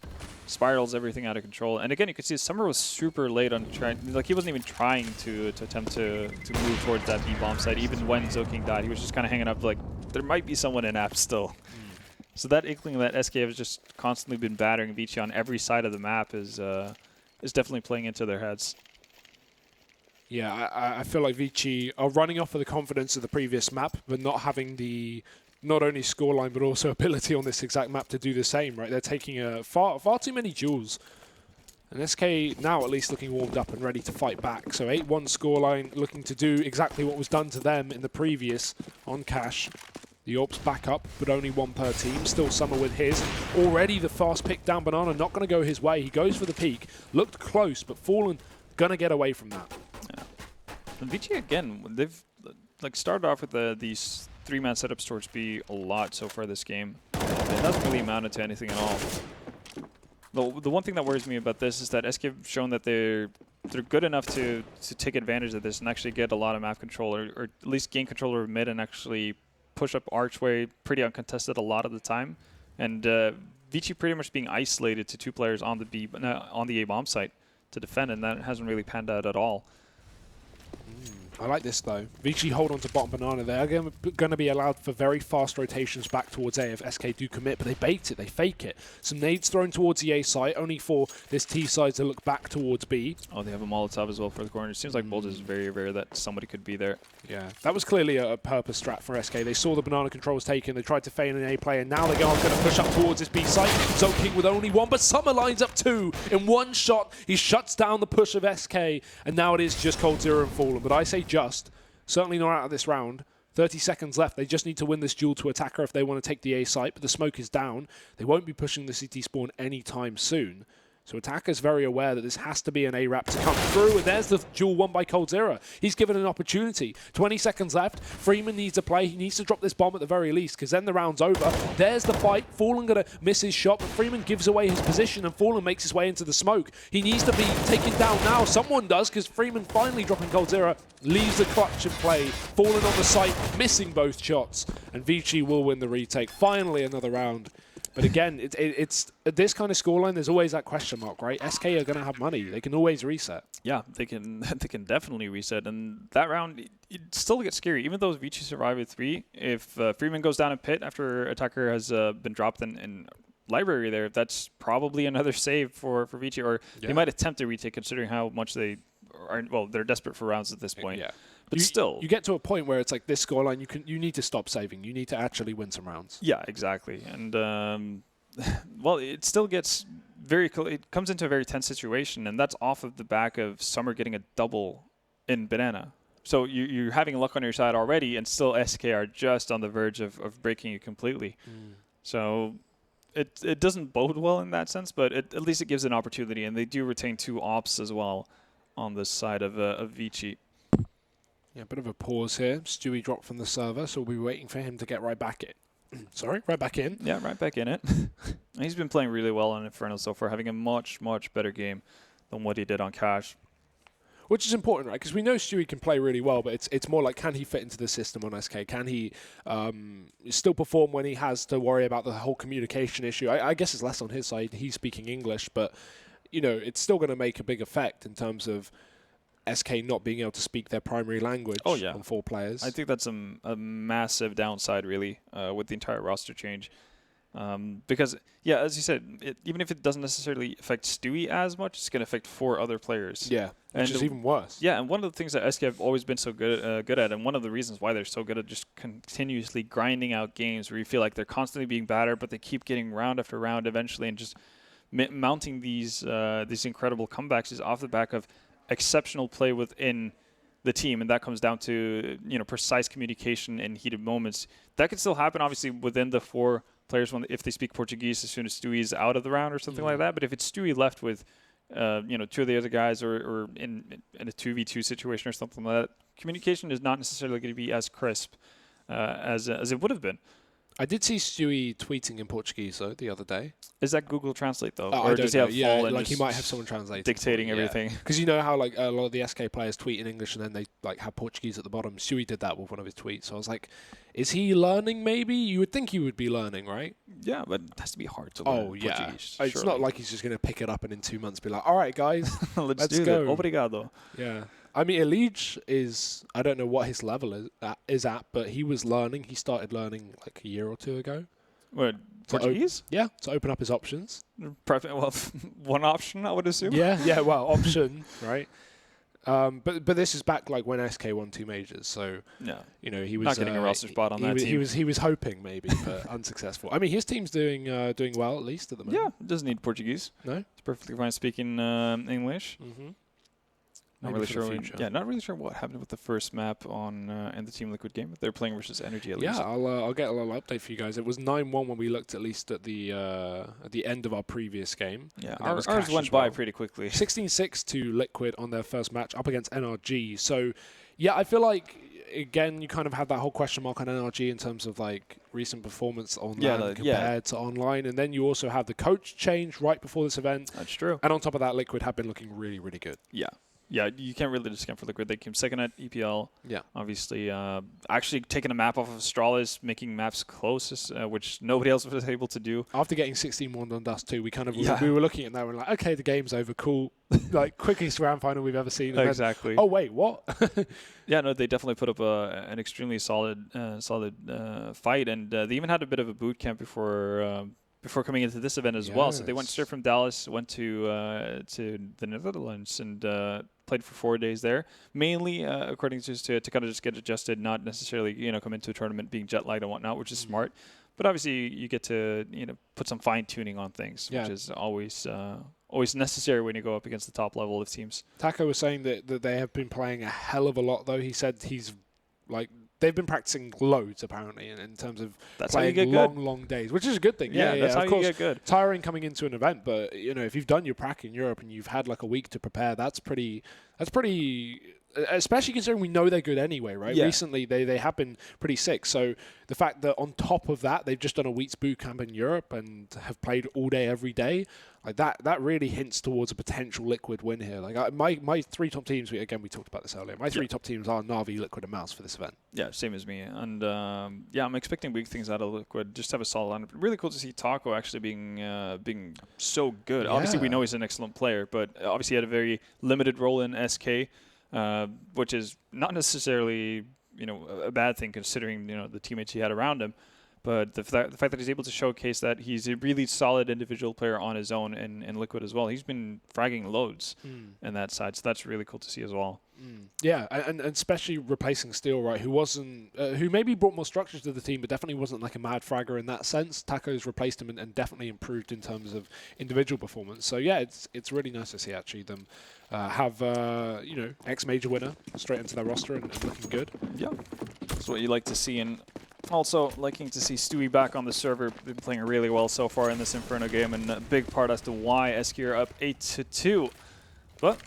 spirals everything out of control. And again, you can see Summer was super late on trying, like he wasn't even trying to attempt to move towards that B bomb site. Even when Soaking died, he was just kind of hanging up like there might be someone in app still. So that inkling that SK has just constantly been battering Vici on every side of the map is definitely playing into their heads. Yeah, I feel like Vici are running off of the confidence of the previous map, but not having the not only scoreline but also ability on this exact map to do the same, right? They're taking far too many duels. And SK now at least looking warmed up and ready to fight back. So 8-1 scoreline, looking to do exactly what was done to them in the previous on Cash. The AWP's back up, but only one per team. Still Summer with his. Already the fast pick down Banana, not going to go his way. He goes for the peak. Looked close, but Fallen going to get away from that. Yeah. And VG, again, they've like started off with these three-man setups towards B a lot so far this game. It hasn't really amounted to anything at all. The one thing that worries me about this is that SK have shown that they're good enough to take advantage of this and actually get a lot of map control, or at least gain control over mid and actually push up archway pretty uncontested a lot of the time. And Vici pretty much being isolated to two players on the A bomb site to defend, and that hasn't really panned out at all. I like this though. VG hold on to bottom Banana. They're going to be allowed for very fast rotations back towards A if SK do commit, but they bait it, they fake it. Some nades thrown towards the A side, only for this T side to look back towards B. Oh, they have a Molotov as well for the corner. It seems like Bolt is very rare that somebody could be there. Yeah, that was clearly a purpose strat for SK. They saw the Banana controls taken, they tried to feign an A play, and now they're going to push up towards this B side. Zoking with only one, but Summer lines up two. In one shot, he shuts down the push of SK, and now it is just coldzera and Fallen. But I say just. Certainly not out of this round. 30 seconds left. They just need to win this duel to Attacker if they want to take the A site, but the smoke is down. They won't be pushing the CT spawn anytime soon. So Attacker's very aware that this has to be an A-Rap to come through, and there's the duel won by coldzera. He's given an opportunity. 20 seconds left. Freeman needs to play. He needs to drop this bomb at the very least, because then the round's over. There's the fight. Fallen going to miss his shot, but Freeman gives away his position, and Fallen makes his way into the smoke. He needs to be taken down now. Someone does, because Freeman finally dropping coldzera, leaves the clutch in play. Fallen on the site, missing both shots, and Vici will win the retake. Finally another round. But again, it's this kind of scoreline, there's always that question mark, right? SK are going to have money. They can always reset. Yeah, they can definitely reset. And that round, it still gets scary. Even though Vici survived with 3, if Freeman goes down in pit after Attacker has been dropped in library there, that's probably another save for Vici. Or they might attempt to retake considering how much they are, well, they're desperate for rounds at this point. Yeah. But still, you get to a point where it's like this scoreline. You need to stop saving. You need to actually win some rounds. Yeah, exactly. And well, it still gets it comes into a very tense situation, and that's off of the back of Summer getting a double in Banana. So you're having luck on your side already, and still SK are just on the verge of breaking you completely. So it doesn't bode well in that sense, but at least it gives an opportunity, and they do retain 2 ops as well on this side of Vici. Yeah, a bit of a pause here. Stewie dropped from the server, so we'll be waiting for him to get right back in. Sorry, right back in. Yeah, right back in it. He's been playing really well on Inferno so far, having a much, much better game than what he did on Cash. Which is important, right? Because we know Stewie can play really well, but it's more like, can he fit into the system on SK? Can he still perform when he has to worry about the whole communication issue? I guess it's less on his side. He's speaking English, but you know, it's still going to make a big effect in terms of SK not being able to speak their primary language on 4 players. I think that's a massive downside, really, with the entire roster change. Because, yeah, as you said, even if it doesn't necessarily affect Stewie as much, it's going to affect 4 other players. Yeah, which is even worse. Yeah, and one of the things that SK have always been so good at, and one of the reasons why they're so good at just continuously grinding out games where you feel like they're constantly being battered, but they keep getting round after round eventually, and just mounting these incredible comebacks is off the back of exceptional play within the team, and that comes down to precise communication in heated moments. That could still happen, obviously, within the 4 players if they speak Portuguese as soon as Stewie's out of the round or something like that. But if it's Stewie left with 2 of the other guys, or in a 2v2 situation or something like that, communication is not necessarily going to be as crisp as it would have been. I did see Stewie tweeting in Portuguese though the other day. Is that Google Translate though, or does he have full like he might have someone translating, dictating everything? Because you know how like a lot of the SK players tweet in English and then they like have Portuguese at the bottom. Stewie did that with one of his tweets. So I was like, is he learning? Maybe you would think he would be learning, right? Yeah, but it has to be hard to learn. Portuguese, it's not like he's just going to pick it up and in 2 months be like, all right, guys, let's do go. That. Obrigado. Yeah. I mean, Elige is, I don't know what his level is at, but he was learning. He started learning like a year or 2 ago. What, Portuguese? Yeah, to open up his options. Well, one option, I would assume. Yeah, well, option, right? But this is back like when SK won 2 majors, so he was not getting a roster spot on that team. He was hoping maybe, but unsuccessful. I mean, his team's doing well at least at the moment. Yeah, it doesn't need Portuguese. No, it's perfectly fine speaking English. Mm-hmm. Not really sure what happened with the first map on in the Team Liquid game. They're playing versus Energy at least. Yeah, I'll get a little update for you guys. It was 9-1 when we looked at least at the end of our previous game. Yeah, ours went by pretty quickly. 16-6 to Liquid on their first match up against NRG. So, yeah, I feel like again you kind of have that whole question mark on NRG in terms of like recent performance on LAN compared to online, and then you also have the coach change right before this event. That's true. And on top of that, Liquid have been looking really, really good. Yeah. Yeah, you can't really discount for Liquid. They came second at EPL. Yeah. Obviously, actually taking a map off of Astralis, making maps closest, which nobody else was able to do. After getting 16-1 on Dust 2, we were looking at that and we're like, okay, the game's over, cool. Like, quickest round final we've ever seen. And exactly. Then, oh, wait, what? Yeah, no, they definitely put up an extremely solid fight, and they even had a bit of a boot camp before coming into this event as well. So they went straight from Dallas, went to the Netherlands, and played for 4 days there, mainly according to kind of just get adjusted, not necessarily come into a tournament being jet lagged and whatnot, which is smart. But obviously you get to put some fine tuning on things, which is always necessary when you go up against the top level of teams. Taco was saying that they have been playing a hell of a lot though. He said they've been practicing loads apparently in terms of playing long days, which is a good thing. Yeah, that's how of course, you get good. Tiring coming into an event, but if you've done your prac in Europe and you've had like a week to prepare, that's pretty. Especially considering we know they're good anyway, right? Yeah. Recently, they have been pretty sick. So the fact that on top of that, they've just done a week's boot camp in Europe and have played all day, every day, like that really hints towards a potential Liquid win here. Like my 3 top teams, we talked about this earlier. My 3 top teams are Na'Vi, Liquid, and Mouse for this event. Yeah, same as me. And I'm expecting big things out of Liquid. Just have a solid lineup. Really cool to see Taco actually being so good. Yeah. Obviously, we know he's an excellent player, but obviously he had a very limited role in SK. Which is not necessarily, a bad thing considering, the teammates he had around him. But the fact that he's able to showcase that he's a really solid individual player on his own in Liquid as well. He's been fragging loads in that side, so that's really cool to see as well. Yeah, and especially replacing Steel, right, who wasn't, who maybe brought more structure to the team, but definitely wasn't like a mad fragger in that sense. Taco's replaced him and definitely improved in terms of individual performance. So yeah, it's really nice to see actually them have you know, ex-major winner straight into their roster and looking good. Yeah, that's what you like to see. And also liking to see Stewie back on the server. Been playing really well so far in this Inferno game, and a big part as to why SK are up 8-2. But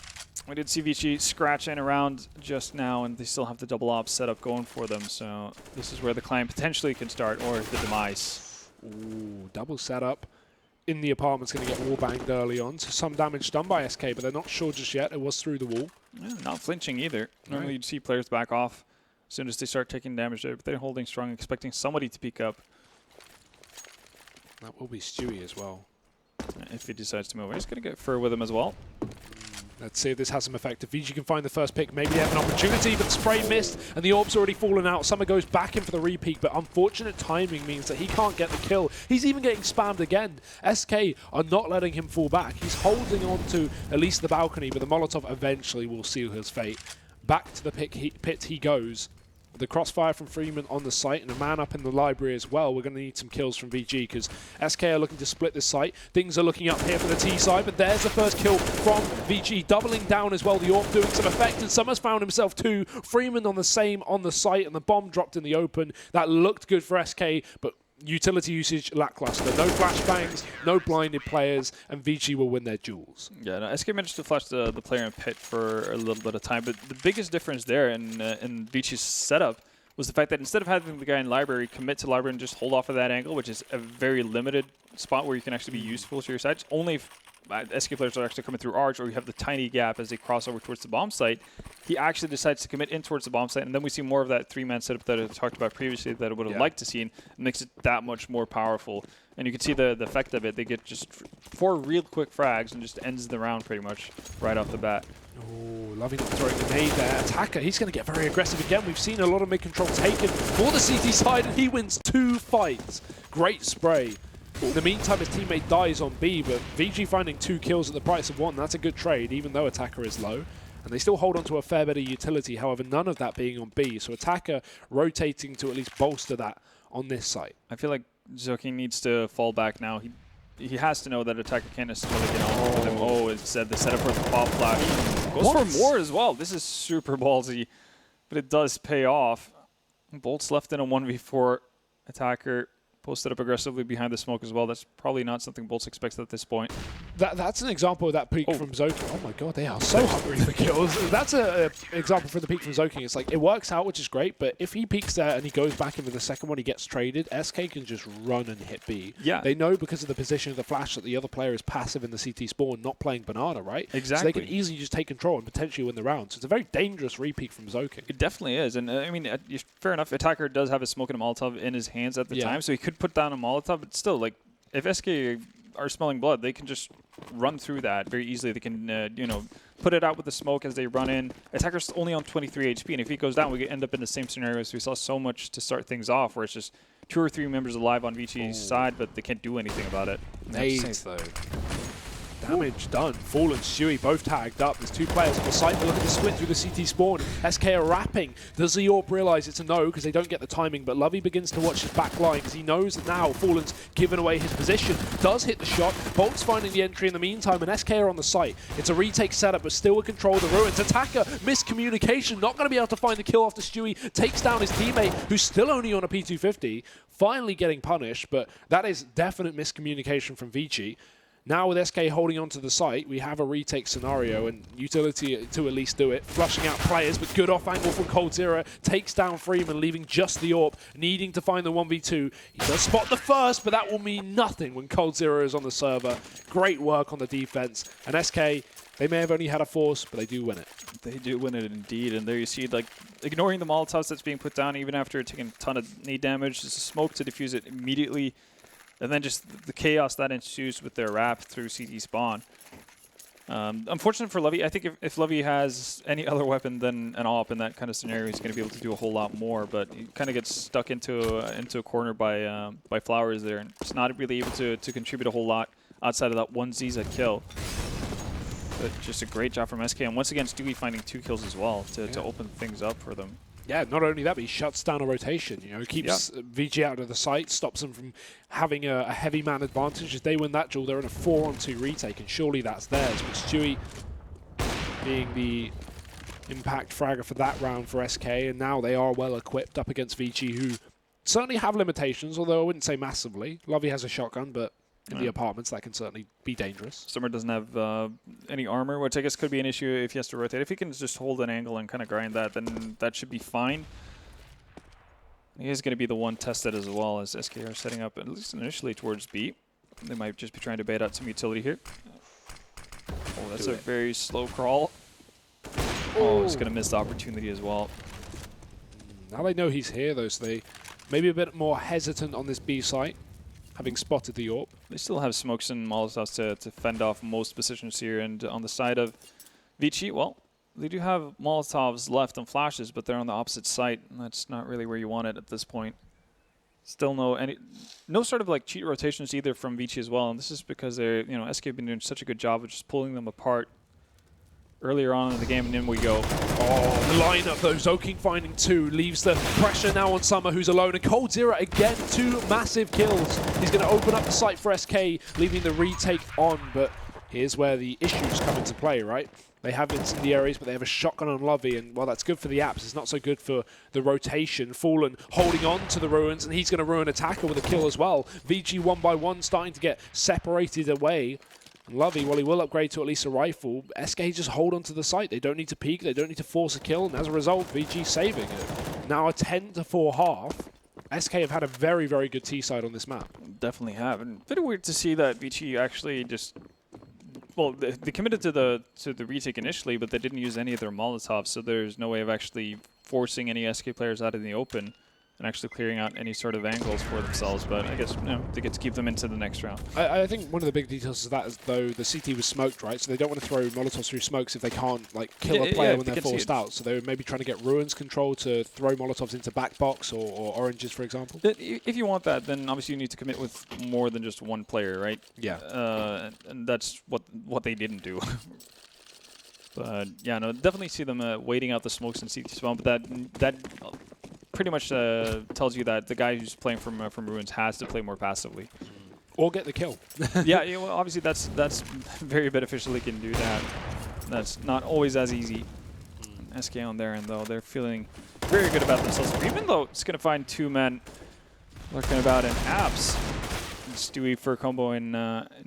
we did see VG scratching around just now, and they still have the double op setup going for them. So this is where the climb potentially can start, or the demise. Ooh, double setup. In the apartment's going to get wall banged early on. So some damage done by SK, but they're not sure just yet. It was through the wall. Yeah, not flinching either. Normally you'd see players back off as soon as they start taking damage there, but they're holding strong, expecting somebody to peek up. That will be Stewie as well. If he decides to move. He's going to get Fur with him as well. Let's see if this has some effect. If VG can find the first pick, maybe they have an opportunity, but spray missed, and the orb's already fallen out. Summer goes back in for the repeat, but unfortunate timing means that he can't get the kill. He's even getting spammed again. SK are not letting him fall back. He's holding on to at least the balcony, but the Molotov eventually will seal his fate. Back to the pit he goes. The crossfire from Freeman on the site and a man up in the library as well. We're going to need some kills from VG because SK are looking to split this site. Things are looking up here for the T side, but there's the first kill from VG. Doubling down as well, the AWP doing some effect, and Summers found himself too. Freeman on the same on the site, and the bomb dropped in the open. That looked good for SK, but utility usage lackluster. No flashbangs, no blinded players, and VG will win their duels. Yeah, no, SK managed to flash the player in pit for a little bit of time, but the biggest difference there in VG's setup was the fact that instead of having the guy in library commit to library and just hold off of that angle, which is a very limited spot where you can actually be useful to your side, only if SK players are actually coming through arch, or you have the tiny gap as they cross over towards the bomb site, he actually decides to commit in towards the bomb site, and then we see more of that three-man setup that I talked about previously that I would have liked to see, and it makes it that much more powerful. And you can see the effect of it. They get just 4 real quick frags and just ends the round pretty much right off the bat. Oh, loving throwing the nade there. Attacker, he's going to get very aggressive again. We've seen a lot of mid-control taken for the CT side, and he wins 2 fights. Great spray. In the meantime, his teammate dies on B, but VG finding 2 kills at the price of 1. That's a good trade, even though Attacker is low. And they still hold on to a fair bit of utility, however, none of that being on B. So Attacker rotating to at least bolster that on this site. I feel like Zoki needs to fall back now. He has to know that Attacker can't necessarily get on with him. Oh, instead the setup for the pop flash. Goes for more as well. This is super ballsy, but it does pay off. Bolt's left in a 1v4. Attacker posted up aggressively behind the smoke as well. That's probably not something Bolts expects at this point. That's an example of that peak from Zoki. Oh my god, they are so hungry for kills. That's an example for the peak from Zoki. It's like, it works out, which is great, but if he peaks there and he goes back in for the second one, he gets traded, SK can just run and hit B. Yeah. They know because of the position of the flash that the other player is passive in the CT spawn, not playing Banana, right? Exactly. So they can easily just take control and potentially win the round. So it's a very dangerous re-peak from Zoki. It definitely is. And I mean, fair enough, Attacker does have a smoke and a Molotov in his hands at the time, so he could put down a Molotov, but still, like, if SK are smelling blood, they can just run through that very easily. They can, you know, put it out with the smoke as they run in. Attacker's only on 23 HP, and if he goes down, we end up in the same scenario as we saw so much to start things off, where it's just 2 or 3 members alive on VG's side, but they can't do anything about it. Nades, though. Damage done. Fallen, Stewie, both tagged up. There's 2 players on the site. They're looking to split through the CT spawn. SK are wrapping. Does the AWP realize it's a no because they don't get the timing? But Lovey begins to watch his back line because he knows that now Fallen's given away his position. Does hit the shot. Bolt's finding the entry in the meantime, and SK are on the site. It's a retake setup, but still a control of the ruins. Attacker, miscommunication. Not going to be able to find the kill after Stewie takes down his teammate, who's still only on a P250. Finally getting punished, but that is definite miscommunication from VG. Now with SK holding on to the site, we have a retake scenario and utility to at least do it. Flushing out players, but good off angle from coldzera. Takes down Freeman, leaving just the AWP, needing to find the 1v2. He does spot the first, but that will mean nothing when coldzera is on the server. Great work on the defense. And SK, they may have only had a force, but they do win it. They do win it indeed. And there you see, like, ignoring the Molotovs that's being put down, even after taking a ton of nade damage, just a smoke to defuse it immediately. And then just the chaos that ensues with their wrap through CT spawn. Unfortunate for Lovey. I think if Lovey has any other weapon than an AWP in that kind of scenario, he's going to be able to do a whole lot more. But he kind of gets stuck into a corner by Flowers there, and just not really able to contribute a whole lot outside of that one Ziza kill. But just a great job from SK, and once again, Stewie finding 2 kills as well to open things up for them. Yeah, not only that, but he shuts down a rotation. You know, keeps VG out of the site, stops them from having a heavy man advantage. If they win that duel, they're in a 4-on-2 retake, and surely that's theirs. But Stewie being the impact fragger for that round for SK, and now they are well equipped up against VG, who certainly have limitations, although I wouldn't say massively. Lovey has a shotgun, but in the apartments, that can certainly be dangerous. Summer doesn't have any armor, which I guess could be an issue if he has to rotate. If he can just hold an angle and kind of grind that, then that should be fine. He is going to be the one tested as well, as SK are setting up, at least initially, towards B. They might just be trying to bait out some utility here. Oh, that's a very slow crawl. Oh, he's going to miss the opportunity as well. Now they know he's here, though, so they may be a bit more hesitant on this B site, having spotted the AWP. They still have smokes and molotovs to fend off most positions here. And on the side of Vici, well, they do have molotovs left and flashes, but they're on the opposite site. And that's not really where you want it at this point. Still no sort of like cheat rotations either from Vici as well. And this is because they're, SK have been doing such a good job of just pulling them apart earlier on in the game, and then we go. Oh, the lineup though. Zoking finding 2, leaves the pressure now on Summer, who's alone. And coldzera again, 2 massive kills. He's going to open up the site for SK, leaving the retake on. But here's where the issues come into play, right? They have incendiaries, but they have a shotgun on Lovey, and while that's good for the apps, it's not so good for the rotation. Fallen holding on to the ruins, and he's going to ruin Attacker with a kill as well. VG 1 by 1 starting to get separated away. Lovey, well, he will upgrade to at least a rifle. SK just hold on to the site. They don't need to peek. They don't need to force a kill. And as a result, VG saving it. Now a 10-4 half. SK have had a very, very good T-side on this map. Definitely have. And a bit weird to see that VG actually just... Well, they committed to the retake initially, but they didn't use any of their Molotovs, so there's no way of actually forcing any SK players out in the open and actually clearing out any sort of angles for themselves. But I guess they get to keep them into the next round. I think one of the big details is that is though the CT was smoked, right? So they don't want to throw Molotovs through smokes if they can't like kill a player when they're forced out. So they were maybe trying to get Ruins control to throw Molotovs into back box or oranges, for example. If you want that, then obviously you need to commit with more than just one player, right? Yeah. And that's what they didn't do. But yeah, no, definitely see them waiting out the smokes and CT spawn. But that pretty much tells you that the guy who's playing from Ruins has to play more passively. Or get the kill. Yeah, well, obviously that's very beneficial. He can do that. That's not always as easy. SK on their end, though, they're feeling very good about themselves. Even though it's going to find 2 men lurking about in apps. Stewie for combo in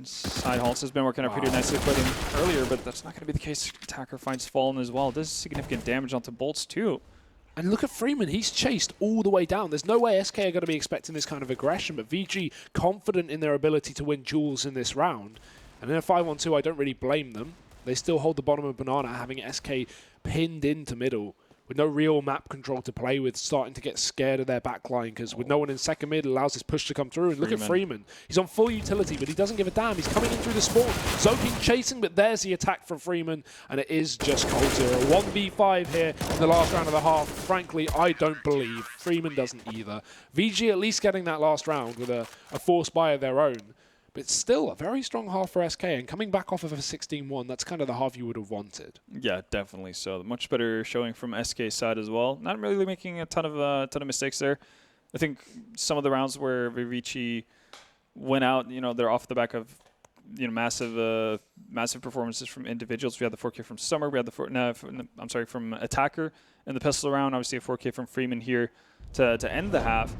side halts has been working out pretty nicely for them earlier, but that's not going to be the case. Attacker finds Fallen as well. Does significant damage onto bolts, too. And look at Freeman, he's chased all the way down. There's no way SK are going to be expecting this kind of aggression, but VG confident in their ability to win duels in this round. And in a 5-on-2, I don't really blame them. They still hold the bottom of Banana, having SK pinned into middle, with no real map control to play with, starting to get scared of their backline, because with no one in second mid, it allows this push to come through. And look at Freeman. He's on full utility, but he doesn't give a damn. He's coming in through the spawn. Zoking chasing, but there's the attack from Freeman, and it is just coldzera. 1v5 here in the last round of the half. Frankly, I don't believe. Freeman doesn't either. VG at least getting that last round with a force buy of their own. But it's still a very strong half for SK, and coming back off of a 16-1, that's kind of the half you would have wanted. Yeah, definitely so. Much better showing from SK's side as well. Not really making a ton of mistakes there. I think some of the rounds where Vici went out, they're off the back of massive performances from individuals. We had the 4K from Summer. We had from Attacker in the pistol round. Obviously a 4K from Freeman here to end the half.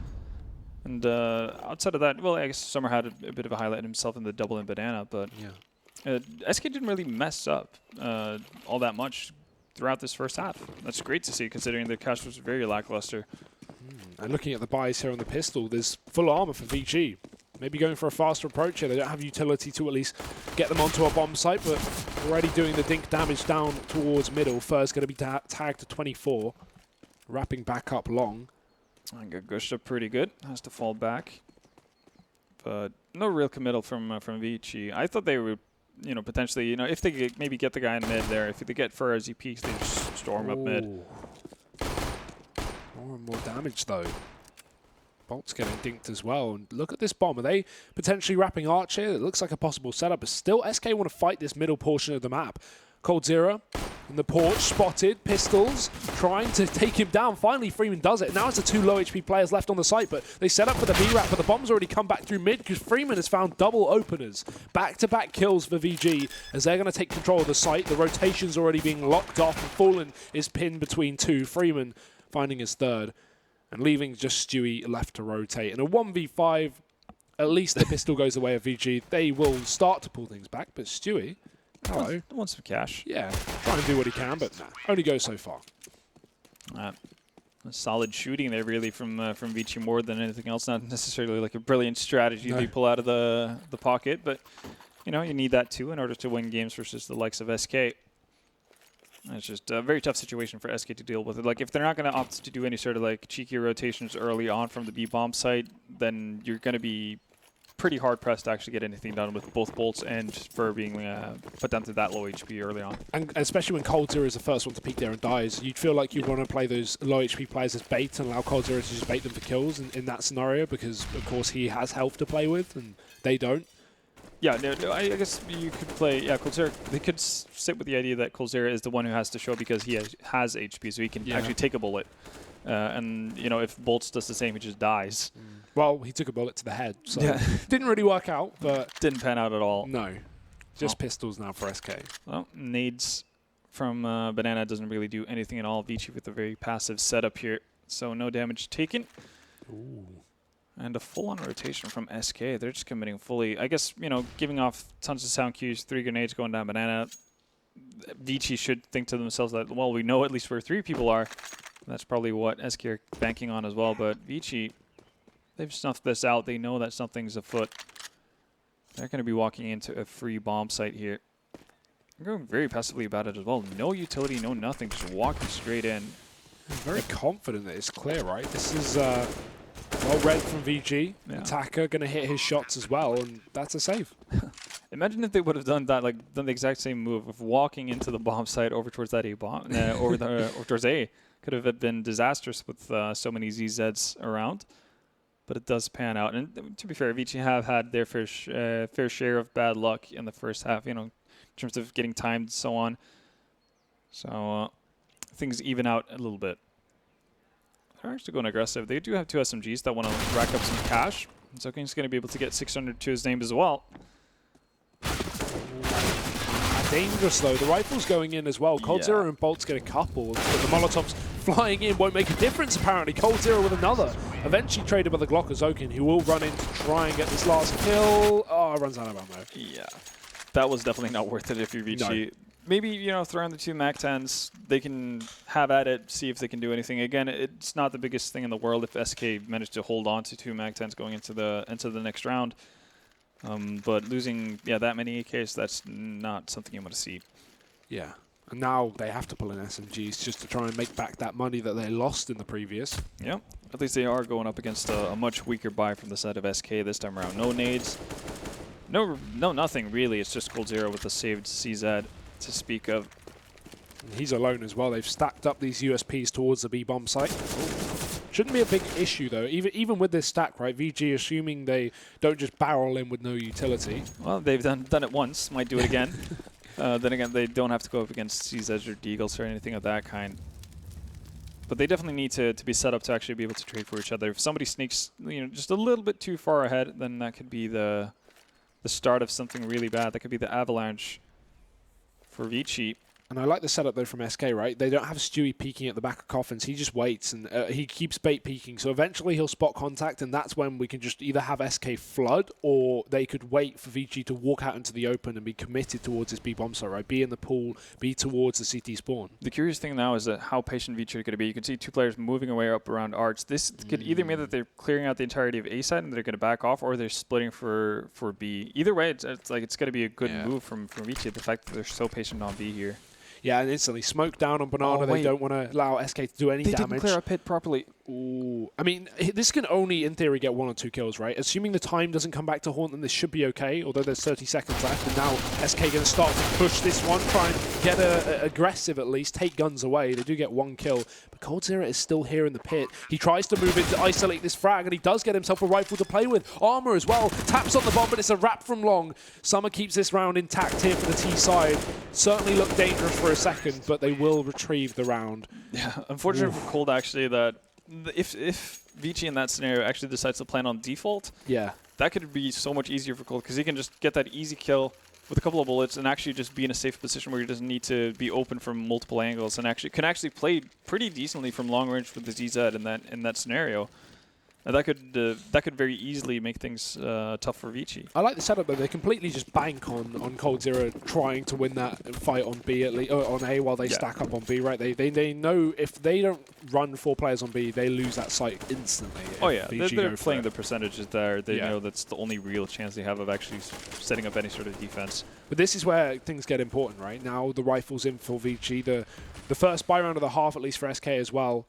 And outside of that, well, I guess Summer had a bit of a highlight himself in the double in Banana, but SK didn't really mess up all that much throughout this first half. That's great to see, considering the cash was very lackluster. And looking at the buys here on the pistol, there's full armor for VG. Maybe going for a faster approach here. They don't have utility to at least get them onto a bomb site, but already doing the dink damage down towards middle. First going to be tagged to 24, wrapping back up long. I got gushed up pretty good. Has to fall back. But no real committal from Vici. I thought they would you know, potentially, you know, if they maybe get the guy in mid there, if they get Fur as he peeks, they just storm up mid. More and more damage, though. Bolt's getting dinked as well. And look at this bomb. Are they potentially wrapping Arch here? It looks like a possible setup, but still SK want to fight this middle portion of the map. coldzera in the porch, spotted, pistols, trying to take him down. Finally, Freeman does it. Now it's the 2 low HP players left on the site, but they set up for the B-Rap, but the bomb's already come back through mid because Freeman has found double openers. Back-to-back kills for VG as they're going to take control of the site. The rotation's already being locked off, and Fallen is pinned between 2. Freeman finding his 3rd and leaving just Stewie left to rotate. In a 1v5, at least the pistol goes the way of VG. They will start to pull things back, but Stewie... hello. Wants some cash. Yeah, try and do what he can, but nah, only goes so far. Solid shooting there, really, from Vici more than anything else. Not necessarily like a brilliant strategy they pull out of the pocket, but you know you need that too in order to win games versus the likes of SK. And it's just a very tough situation for SK to deal with. Like if they're not going to opt to do any sort of like cheeky rotations early on from the B bomb site, then you're going to be pretty hard pressed to actually get anything done with both bolts and Fur being put down to that low HP early on. And especially when coldzera is the first one to peek there and dies, you'd feel like you'd want to play those low HP players as bait and allow coldzera to just bait them for kills in that scenario, because of course he has health to play with and they don't. Yeah, no, I guess you could play. Yeah, coldzera. They could sit with the idea that coldzera is the one who has to show because he has HP, so he can actually take a bullet. And you know, if Bolts does the same, he just dies. Well, he took a bullet to the head, so didn't really work out, but didn't pan out at all. No, just pistols now for SK. Well, nades from Banana doesn't really do anything at all. Vici with a very passive setup here, so no damage taken. Ooh. And a full-on rotation from SK. They're just committing fully. I guess, you know, giving off tons of sound cues, 3 grenades going down Banana. Vici should think to themselves that, well, we know at least where 3 people are. That's probably what SK are banking on as well. But Vici, they've snuffed this out. They know that something's afoot. They're going to be walking into a free bomb site here. They're going very passively about it as well. No utility, no nothing. Just walking straight in. Very confident that it's clear, right? This is... well read from VG. Yeah. Attacker going to hit his shots as well, and that's a save. Imagine if they would have done that, like done the exact same move of walking into the bomb site over towards that A bomb, over towards A. Could have been disastrous with so many ZZs around, but it does pan out. And to be fair, Vici have had their fair share of bad luck in the first half, you know, in terms of getting timed and so on. So things even out a little bit. They're actually going aggressive. They do have 2 SMGs that want to rack up some cash. So King's going to be able to get 600 to his name as well. Dangerous though. The rifle's going in as well. coldzera and Bolts get a couple. But the Molotovs flying in won't make a difference apparently. coldzera with another. Eventually traded by the Glock Azokin, who will run in to try and get this last kill. Oh, runs out of ammo. Yeah. That was definitely not worth it if you're VG. No. Maybe, you know, throw in the 2 MAC-10s. They can have at it, see if they can do anything. Again, it's not the biggest thing in the world if SK managed to hold on to 2 MAC-10s going into the next round. But losing, that many AKs, that's not something you want to see. Yeah. And now they have to pull in SMGs just to try and make back that money that they lost in the previous. Yeah. At least they are going up against a much weaker buy from the side of SK this time around. No nades. No, nothing really. It's just coldzera with a saved CZ to speak of. He's alone as well. They've stacked up these USPs towards the B bomb site. Shouldn't be a big issue though. Even with this stack, right? VG assuming they don't just barrel in with no utility. Well, they've done it once. Might do it again. Then again, they don't have to go up against CZs or Deagles or anything of that kind. But they definitely need to be set up to actually be able to trade for each other. If somebody sneaks, you know, just a little bit too far ahead, then that could be the start of something really bad. That could be the avalanche for Vici. And I like the setup, though, from SK, right? They don't have Stewie peeking at the back of coffins. He just waits, and he keeps bait peeking. So eventually he'll spot contact, and that's when we can just either have SK flood, or they could wait for VG to walk out into the open and be committed towards this B bomb site, right? Be in the pool, be towards the CT spawn. The curious thing now is that how patient Vici are going to be. You can see 2 players moving away up around Arch. This could either mean that they're clearing out the entirety of A side and they're going to back off, or they're splitting for B. Either way, it's going to be a good move from Vici, the fact that they're so patient on B here. Yeah, and instantly smoke down on Banana. They don't want to allow SK to do any damage. They didn't clear up hit properly. Ooh. I mean, this can only, in theory, get 1 or 2 kills, right? Assuming the time doesn't come back to haunt them, this should be okay, although there's 30 seconds left. And now SK going to start to push this one, try and get aggressive at least, take guns away. They do get 1 kill, but coldzera is still here in the pit. He tries to move in to isolate this frag, and he does get himself a rifle to play with. Armor as well. Taps on the bomb, but it's a wrap from long. Summer keeps this round intact here for the T side. Certainly looked dangerous for a second, but they will retrieve the round. Yeah, unfortunate for Cold, actually, that if VG in that scenario actually decides to plan on default, yeah, that could be so much easier for Cold because he can just get that easy kill with a couple of bullets and actually just be in a safe position where he doesn't need to be open from multiple angles and can actually play pretty decently from long range with the ZZ in that scenario. And that could very easily make things tough for Vici. I like the setup though. They completely just bank on coldzera trying to win that fight on B at least, on A while they stack up on B. Right? They know if they don't run 4 players on B, they lose that site instantly. Oh yeah, they're playing the percentages there. They know that's the only real chance they have of actually setting up any sort of defense. But this is where things get important, right? Now the rifle's in for Vici. The first buy round of the half, at least for SK as well.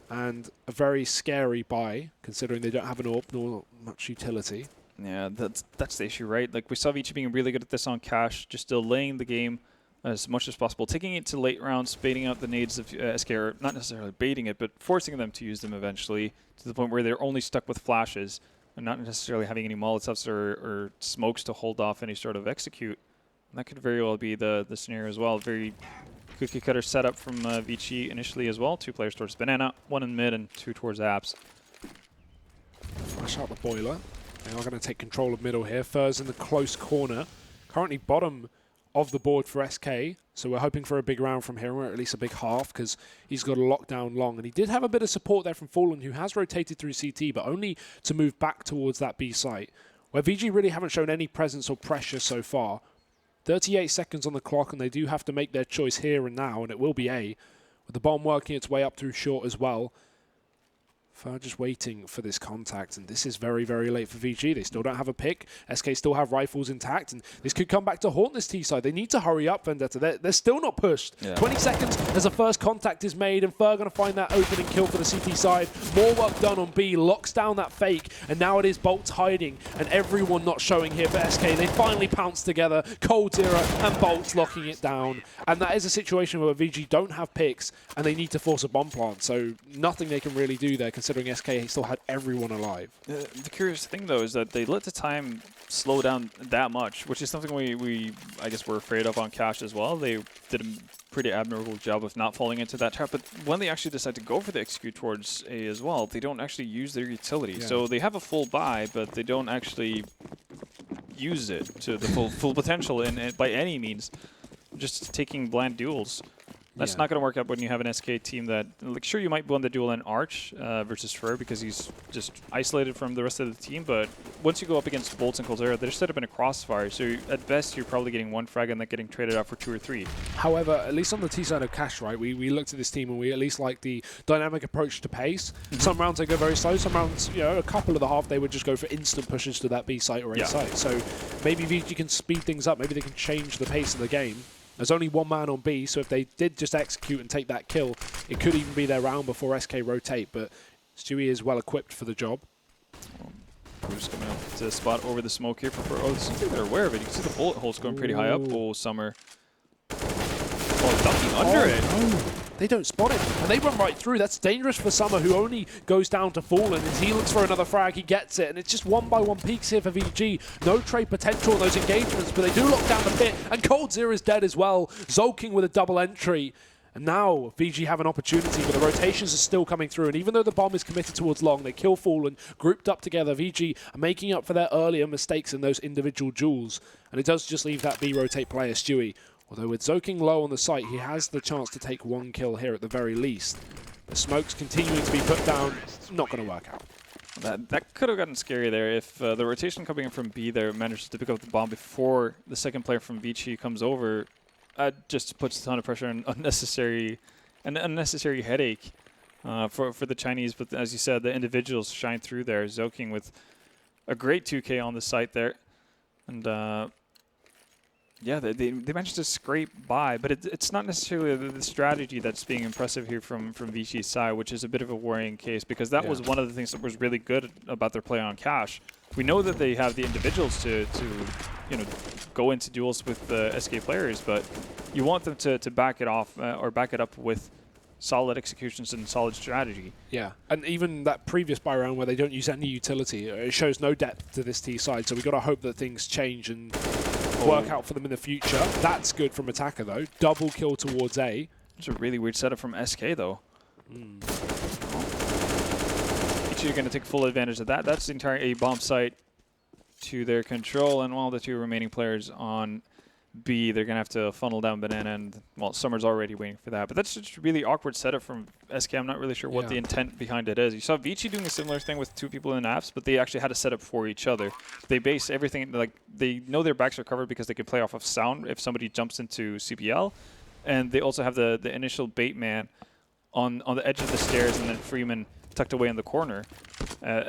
And a very scary buy, considering they don't have an AWP nor much utility. Yeah, that's the issue, right? Like, we saw Vici being really good at this on cash, just delaying the game as much as possible, taking it to late rounds, baiting out the nades of SK, or not necessarily baiting it, but forcing them to use them eventually, to the point where they're only stuck with flashes, and not necessarily having any Molotovs or smokes to hold off any sort of execute. And that could very well be the scenario as well. Very cookie cutter setup from Vici initially as well. 2 players towards Banana, 1 in mid and 2 towards Apps. Flash out the boiler. They are going to take control of middle here. Furs in the close corner. Currently bottom of the board for SK. So we're hoping for a big round from here, or at least a big half, because he's got a lockdown long. And he did have a bit of support there from Fallen, who has rotated through CT, but only to move back towards that B site, where VG really haven't shown any presence or pressure so far. 38 seconds on the clock, and they do have to make their choice here and now, and it will be A, with the bomb working its way up through short as well. Fur just waiting for this contact, and this is very, very late for VG. They still don't have a pick. SK still have rifles intact, and this could come back to haunt this T side. They need to hurry up, Vendetta. They're still not pushed. Yeah. 20 seconds as the first contact is made, and Fur going to find that opening kill for the CT side. More work done on B, locks down that fake, and now it is Bolts hiding, and everyone not showing here for SK. They finally pounce together. coldzera and Bolts locking it down, and that is a situation where VG don't have picks, and they need to force a bomb plant, so nothing they can really do there, considering SK still had everyone alive. The curious thing, though, is that they let the time slow down that much, which is something we I guess, were afraid of on cash as well. They did a pretty admirable job of not falling into that trap, but when they actually decide to go for the execute towards A as well, they don't actually use their utility. Yeah. So they have a full buy, but they don't actually use it to the full potential by any means. Just taking blind duels. That's not going to work out when you have an SK team that, like, sure, you might win the duel in Arch versus Fur because he's just isolated from the rest of the team, but once you go up against Bolts and coldzera, they're set up in a crossfire, so at best you're probably getting 1 frag and then getting traded out for 2 or 3. However, at least on the T side of cash, right, we looked at this team and we at least like the dynamic approach to pace. Some rounds they go very slow, some rounds, you know, a couple of the half they would just go for instant pushes to that B site or A site. So maybe VG can speed things up, maybe they can change the pace of the game. There's only 1 man on B, so if they did just execute and take that kill, it could even be their round before SK rotate, but Stewie is well equipped for the job. Bruce coming up to spot over the smoke here for oh, this is something they're aware of it. You can see the bullet holes going pretty high up. Oh, Summer. Oh, ducking under it. No. They don't spot it, and they run right through. That's dangerous for Summer, who only goes down to Fallen. As he looks for another frag, he gets it, and it's just 1-by-1 peaks here for VG. No trade potential in those engagements, but they do lock down the pit, and coldzera is dead as well. Zolking with a double entry. And now VG have an opportunity, but the rotations are still coming through, and even though the bomb is committed towards long, they kill Fallen, grouped up together. VG are making up for their earlier mistakes in those individual duels, and it does just leave that B-rotate player, Stewie. Although with Zoking low on the site, he has the chance to take 1 kill here at the very least. The smoke's continuing to be put down. Not going to work out. That could have gotten scary there if the rotation coming in from B there manages to pick up the bomb before the second player from Vici comes over. Just puts a ton of pressure and an unnecessary headache for the Chinese. But as you said, the individuals shine through there. Zoking with a great 2K on the site there. And Yeah, they managed to scrape by, but it's not necessarily the strategy that's being impressive here from VG's side, which is a bit of a worrying case, because that was one of the things that was really good about their play on Cash. We know that they have the individuals to go into duels with the SK players, but you want them to back it off or back it up with solid executions and solid strategy. Yeah, and even that previous buy round where they don't use any utility, it shows no depth to this T side, so we've got to hope that things change and work out for them in the future. That's good from Attacker, though. Double kill towards A. It's a really weird setup from SK, though. You're going to take full advantage of that. That's the entire A bomb site to their control, and while the two remaining players on B, they're going to have to funnel down Banana, and, well, Summer's already waiting for that. But that's just a really awkward setup from SK. I'm not really sure what the intent behind it is. You saw Vici doing a similar thing with two people in apps, but they actually had a setup for each other. They base everything, like, they know their backs are covered because they can play off of sound if somebody jumps into CPL, and they also have the initial bait man on the edge of the stairs, and then Freeman tucked away in the corner.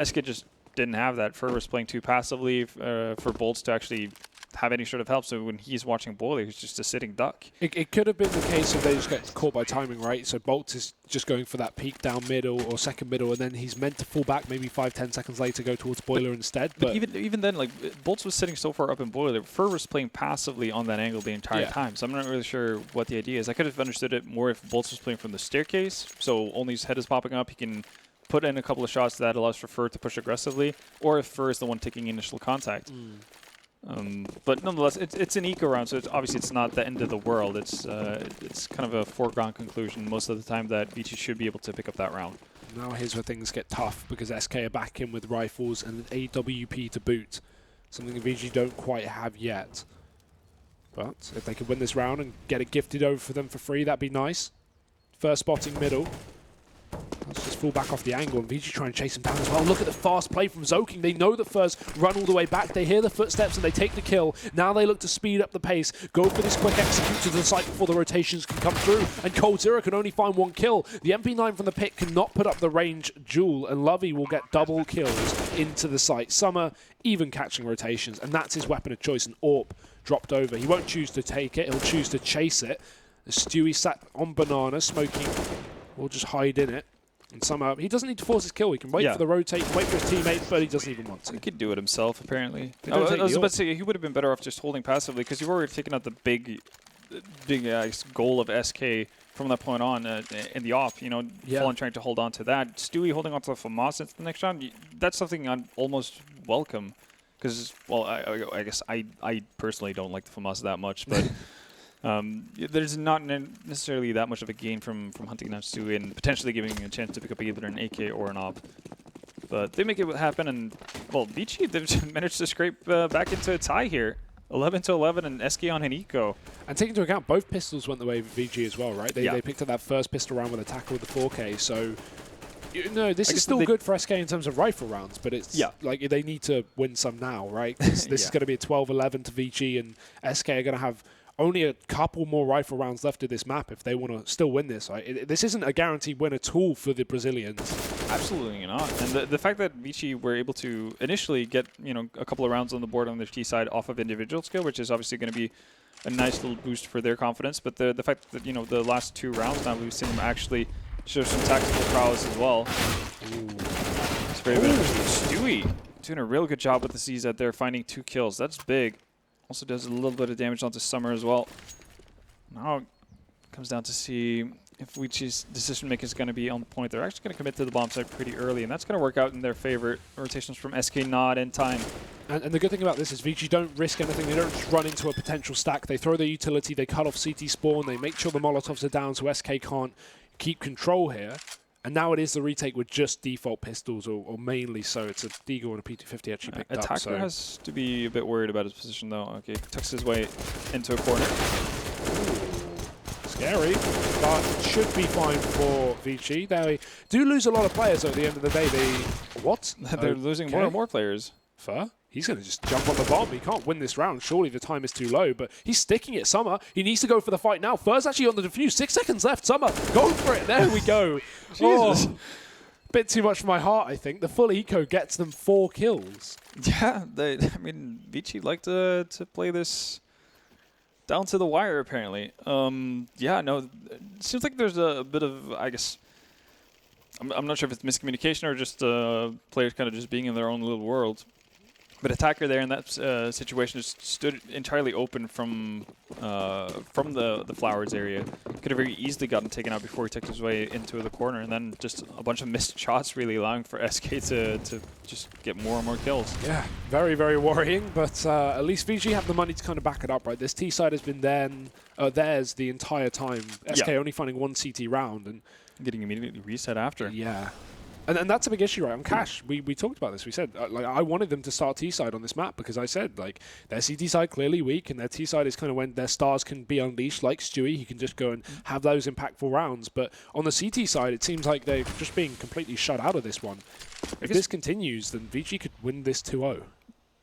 SK just didn't have that. Fur was playing too passively for Bolts to actually have any sort of help, so when he's watching Boiler, he's just a sitting duck. It could have been the case if they just get caught by timing, right? So Bolts is just going for that peek down middle or second middle, and then he's meant to fall back maybe 5-10 seconds later, go towards Boiler instead. But even then, like, Bolts was sitting so far up in Boiler, Fur was playing passively on that angle the entire time, so I'm not really sure what the idea is. I could have understood it more if Bolts was playing from the staircase, so only his head is popping up, he can put in a couple of shots that allows for Fur to push aggressively, or if Fur is the one taking initial contact. But nonetheless, it's an eco round, so obviously it's not the end of the world. It's kind of a foregone conclusion most of the time that Vici should be able to pick up that round. Now here's where things get tough, because SK are back in with rifles and an AWP to boot, something VG don't quite have yet. But if they could win this round and get it gifted over for them for free, that'd be nice. First spotting middle. Let's just fall back off the angle, and VG try and chase him down as well. Look at the fast play from Zoking. They know that Fur's run all the way back. They hear the footsteps and they take the kill. Now they look to speed up the pace, go for this quick execute to the site before the rotations can come through. And Cold Zero can only find one kill. The MP9 from the pit cannot put up the range duel, and Lovey will get double kills into the site. Summer even catching rotations, and that's his weapon of choice. And AWP dropped over. He won't choose to take it. He'll choose to chase it. Stewie sat on Banana, smoking. We'll just hide in it. And somehow, he doesn't need to force his kill. He can wait for the rotate, wait for his teammates, but he doesn't even want to. He could do it himself, apparently. I was about to say, he would have been better off just holding passively, because you've already taken out the big goal of SK from that point on in the off. You know, Fallen trying to hold on to that. Stewie holding on to the FAMAS into the next round, that's something I'd almost welcome. Because, well, I guess I personally don't like the FAMAS that much, but... there's not necessarily that much of a gain from hunting down Stewie and potentially giving him a chance to pick up either an AK or an AWP. But they make it happen, and, well, Vici, they've managed to scrape back into a tie here. 11-11 and SK on an eco. And taking into account, both pistols went the way of VG as well, right? They picked up that first pistol round with a tackle with the 4K, so... No, this is still good for SK in terms of rifle rounds, but it's like they need to win some now, right? This is going to be a 12-11 to VG, and SK are going to have only a couple more rifle rounds left of this map if they want to still win this. Right? This isn't a guaranteed win at all for the Brazilians. Absolutely not. And the fact that Vici were able to initially get a couple of rounds on the board on their T side off of individual skill, which is obviously going to be a nice little boost for their confidence. But the fact that the last two rounds now we've seen them actually show some tactical prowess as well. It's very beneficial. Stewie doing a real good job with the CZ there, finding 2 kills. That's big. Also does a little bit of damage onto Summer as well. Now it comes down to see if Vichi's decision making is going to be on the point. They're actually going to commit to the bomb site pretty early, and that's going to work out in their favor. Rotations from SK not in time. And the good thing about this is Vici don't risk anything. They don't just run into a potential stack. They throw their utility, they cut off CT spawn, they make sure the Molotovs are down so SK can't keep control here. And now it is the retake with just default pistols, or mainly so. It's a Deagle and a P250 actually picked up. Attacker has to be a bit worried about his position, though. Okay, tucks his way into a corner. Scary, but should be fine for Vici. They do lose a lot of players, so at the end of the day. They're losing more and more players. Fur? He's going to just jump on the bomb. He can't win this round. Surely the time is too low, but he's sticking it. Summer, he needs to go for the fight now. Fur's actually on the defuse. 6 seconds left. Summer, go for it. There we go. Jesus. Bit too much for my heart, I think. The full eco gets them 4 kills. Yeah, I mean, Vici like to play this down to the wire, apparently. Yeah, no, it seems like there's a bit of, I guess, I'm not sure if it's miscommunication or just players kind of just being in their own little world. But attacker there in that situation just stood entirely open from the flowers area. Could have very easily gotten taken out before he took his way into the corner, and then just a bunch of missed shots, really allowing for SK to just get more and more kills. Yeah, very, very worrying, but at least VG have the money to kind of back it up, right? This T side has been theirs the entire time. SK only finding one CT round and getting immediately reset after. Yeah. And that's a big issue, right? On Cash, we talked about this. We said, like, I wanted them to start T-side on this map because I said, like, their CT side clearly weak, and their T-side is kind of when their stars can be unleashed, like Stewie. He can just go and have those impactful rounds. But on the CT side, it seems like they're just being completely shut out of this one. If this continues, then VG could win this 2-0.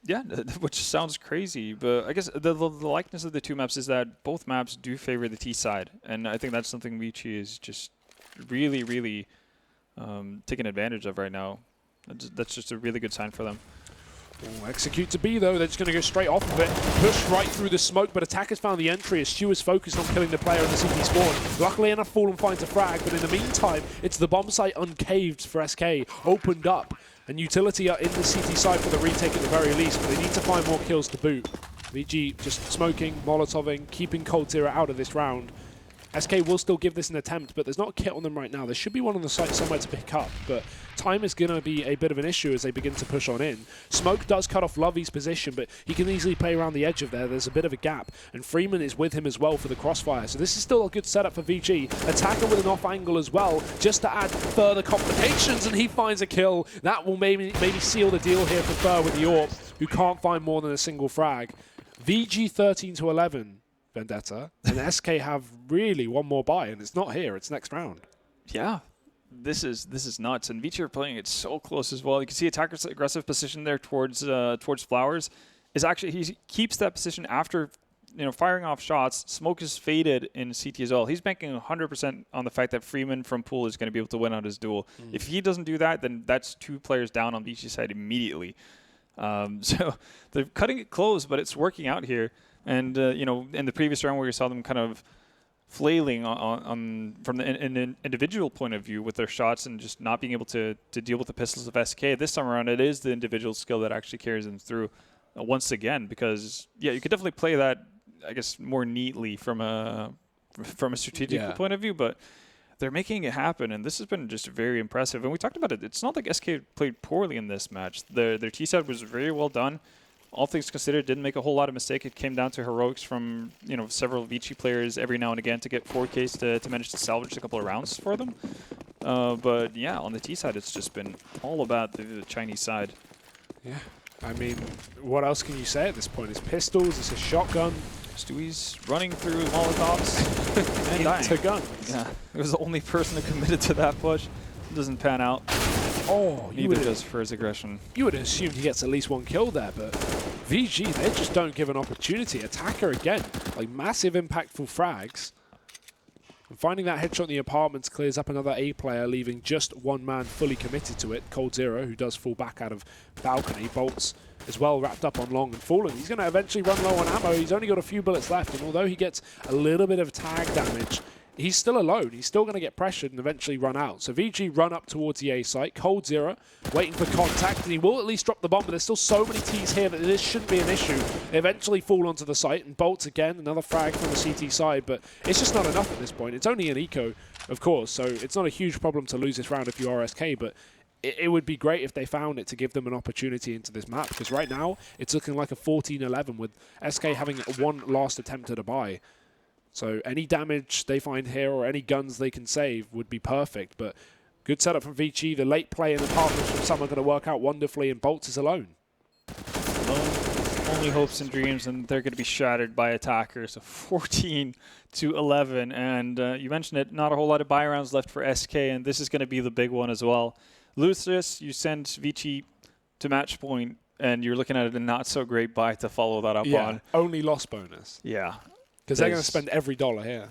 Yeah, which sounds crazy, but I guess the likeness of the two maps is that both maps do favor the T side, and I think that's something VG is just really, really taking advantage of right now. That's just a really good sign for them. Ooh, execute to B, though. They're just going to go straight off of it. Push right through the smoke, but Attack has found the entry as Stu is focused on killing the player in the CT spawn. Luckily enough, Fallen finds a frag, but in the meantime, it's the bomb site uncaved for SK, opened up. And Utility are in the CT side for the retake at the very least, but they need to find more kills to boot. VG just smoking, molotoving, keeping Cold Zero out of this round. SK will still give this an attempt, but there's not a kit on them right now. There should be one on the site somewhere to pick up, but time is going to be a bit of an issue as they begin to push on in. Smoke does cut off Lovey's position, but he can easily play around the edge of there. There's a bit of a gap, and Freeman is with him as well for the crossfire. So this is still a good setup for VG. Attacker with an off angle as well, just to add further complications, and he finds a kill. That will maybe seal the deal here for Fur with the AWP, who can't find more than a single frag. VG 13-11. Vendetta, and SK have really one more buy, and it's not here, it's next round. Yeah, this is nuts, and VG are playing it so close as well. You can see Attacker's aggressive position there towards Flowers is actually, he keeps that position after firing off shots. Smoke is faded in CT as well. He's banking 100% on the fact that Freeman from Pool is going to be able to win out his duel. If he doesn't do that, then that's 2 players down on VG side immediately. So they're cutting it close, but it's working out here. And, in the previous round where you saw them kind of flailing from an individual point of view with their shots and just not being able to deal with the pistols of SK, this time around it is the individual skill that actually carries them through once again. Because, yeah, you could definitely play that, I guess, more neatly from a strategic point of view, but they're making it happen, and this has been just very impressive. And we talked about it. It's not like SK played poorly in this match. Their T-side was very well done. All things considered, didn't make a whole lot of mistake. It came down to heroics from several VG players every now and again to get 4Ks to manage to salvage a couple of rounds for them. But yeah, on the T side, it's just been all about the Chinese side. Yeah, I mean, what else can you say at this point? It's pistols, it's a shotgun. Stewie's running through Molotovs and dying. Into guns. Yeah, it was the only person who committed to that push. It doesn't pan out. Oh, neither does for his aggression. You would assume he gets at least one kill there, but VG, they just don't give an opportunity. Attacker again, like massive impactful frags. And finding that headshot in the apartments clears up another A player, leaving just one man fully committed to it. Cold Zero, who does fall back out of balcony. Bolts as well wrapped up on Long and Fallen. He's going to eventually run low on ammo. He's only got a few bullets left, and although he gets a little bit of tag damage, he's still alone. He's still going to get pressured and eventually run out. So VG run up towards the A site. Cold Zero waiting for contact, and he will at least drop the bomb, but there's still so many Ts here that this shouldn't be an issue. They eventually fall onto the site, and Bolts again, another frag from the CT side, but it's just not enough at this point. It's only an eco, of course, so it's not a huge problem to lose this round if you are SK, but it would be great if they found it to give them an opportunity into this map, because right now it's looking like a 14-11 with SK having one last attempt at a buy. So any damage they find here or any guns they can save would be perfect. But good setup from VG. The late play in the partners from some are going to work out wonderfully, and Bolts is alone. Only hopes and dreams, and they're going to be shattered by Attacker. So 14-11, and you mentioned it, not a whole lot of buy rounds left for SK, and this is going to be the big one as well. Lose this, you send VG to match point, and you're looking at a not-so-great buy to follow that up on. Only loss bonus. Yeah. Because they're going to spend every dollar here.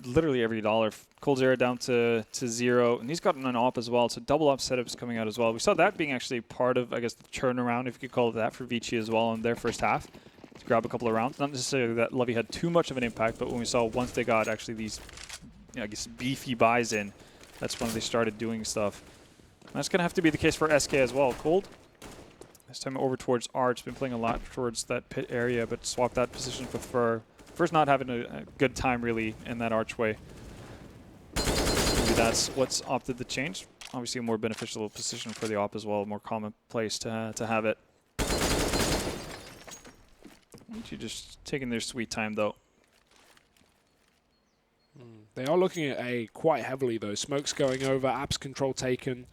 Literally every dollar. Cold Zero down to 0. And he's gotten an op as well. So double op setup is coming out as well. We saw that being actually part of, I guess, the turnaround, if you could call it that, for VG as well in their first half. to grab a couple of rounds. Not necessarily that Lovey had too much of an impact, but when we saw once they got actually these, I guess, beefy buys in, that's when they started doing stuff. And that's going to have to be the case for SK as well. Cold, this time over towards Arch. Been playing a lot towards that pit area, but swapped that position for Fur. Fur's not having a good time, really, in that archway. Maybe that's what's opted to change. Obviously, a more beneficial position for the op as well, a more common place to have it. You're just taking their sweet time, though. They are looking at A quite heavily, though. Smoke's going over, apps control taken.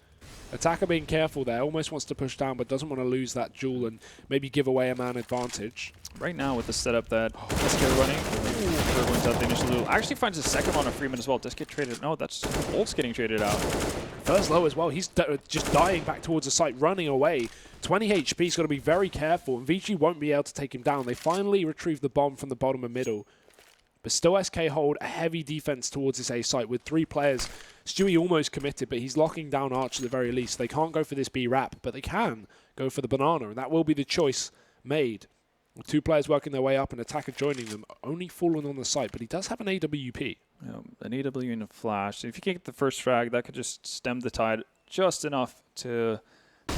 Attacker being careful there, almost wants to push down, but doesn't want to lose that duel and maybe give away a man advantage. Right now, with the setup that SK are running, Fur wins out the initial duel. Actually finds a second one on Freeman as well. Does get traded? No, that's Bolt's getting traded out. Fur's low as well. He's just dying back towards the site, running away. 20 HP, he's got to be very careful, and VG won't be able to take him down. They finally retrieve the bomb from the bottom and middle. But still SK hold a heavy defense towards this A site with 3 players. Stewie almost committed, but he's locking down Arch at the very least. They can't go for this B wrap, but they can go for the banana, and that will be the choice made. With 2 players working their way up and Attacker joining them. Only Fallen on the site, but he does have an AWP. Yeah, an AW and a flash. So if you can get the first frag, that could just stem the tide just enough to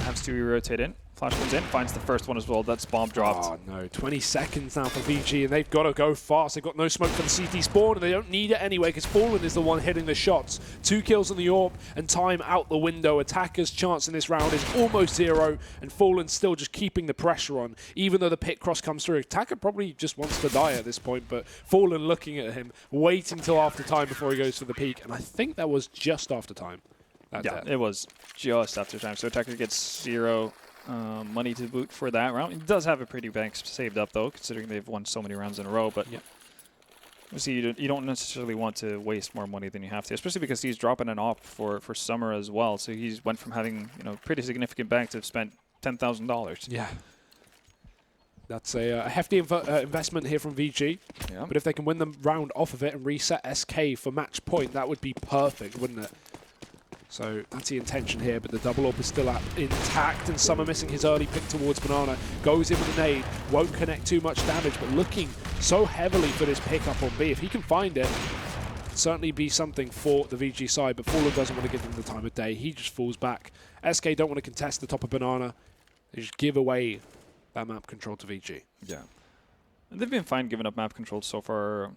have Stewie rotate in. Flash comes in, finds the first one as well. That's bomb dropped. Oh no, 20 seconds now for VG, and they've got to go fast. They've got no smoke for the CT spawn, and they don't need it anyway because Fallen is the one hitting the shots. 2 kills on the AWP, and time out the window. Attacker's chance in this round is almost 0, and Fallen still just keeping the pressure on. Even though the pit cross comes through, Attacker probably just wants to die at this point, but Fallen looking at him, waiting till after time before he goes for the peak, and I think that was just after time. Yeah, it was just after time. So Attacker gets 0 money to boot for that round. He does have a pretty bank saved up, though, considering they've won so many rounds in a row. But obviously, you don't necessarily want to waste more money than you have to, especially because he's dropping an op for summer as well. So he's went from having pretty significant bank to have spent $10,000. Yeah. That's a hefty investment here from VG. Yeah. But if they can win the round off of it and reset SK for match point, that would be perfect, wouldn't it? So that's the intention here, but the double AWP is still intact, and Summer missing his early pick towards Banana. Goes in with a nade, won't connect too much damage, but looking so heavily for this pickup on B. If he can find it, it'd certainly be something for the VG side, but Fallen doesn't want to give them the time of day. He just falls back. SK don't want to contest the top of Banana. They just give away that map control to VG. Yeah. And they've been fine giving up map control so far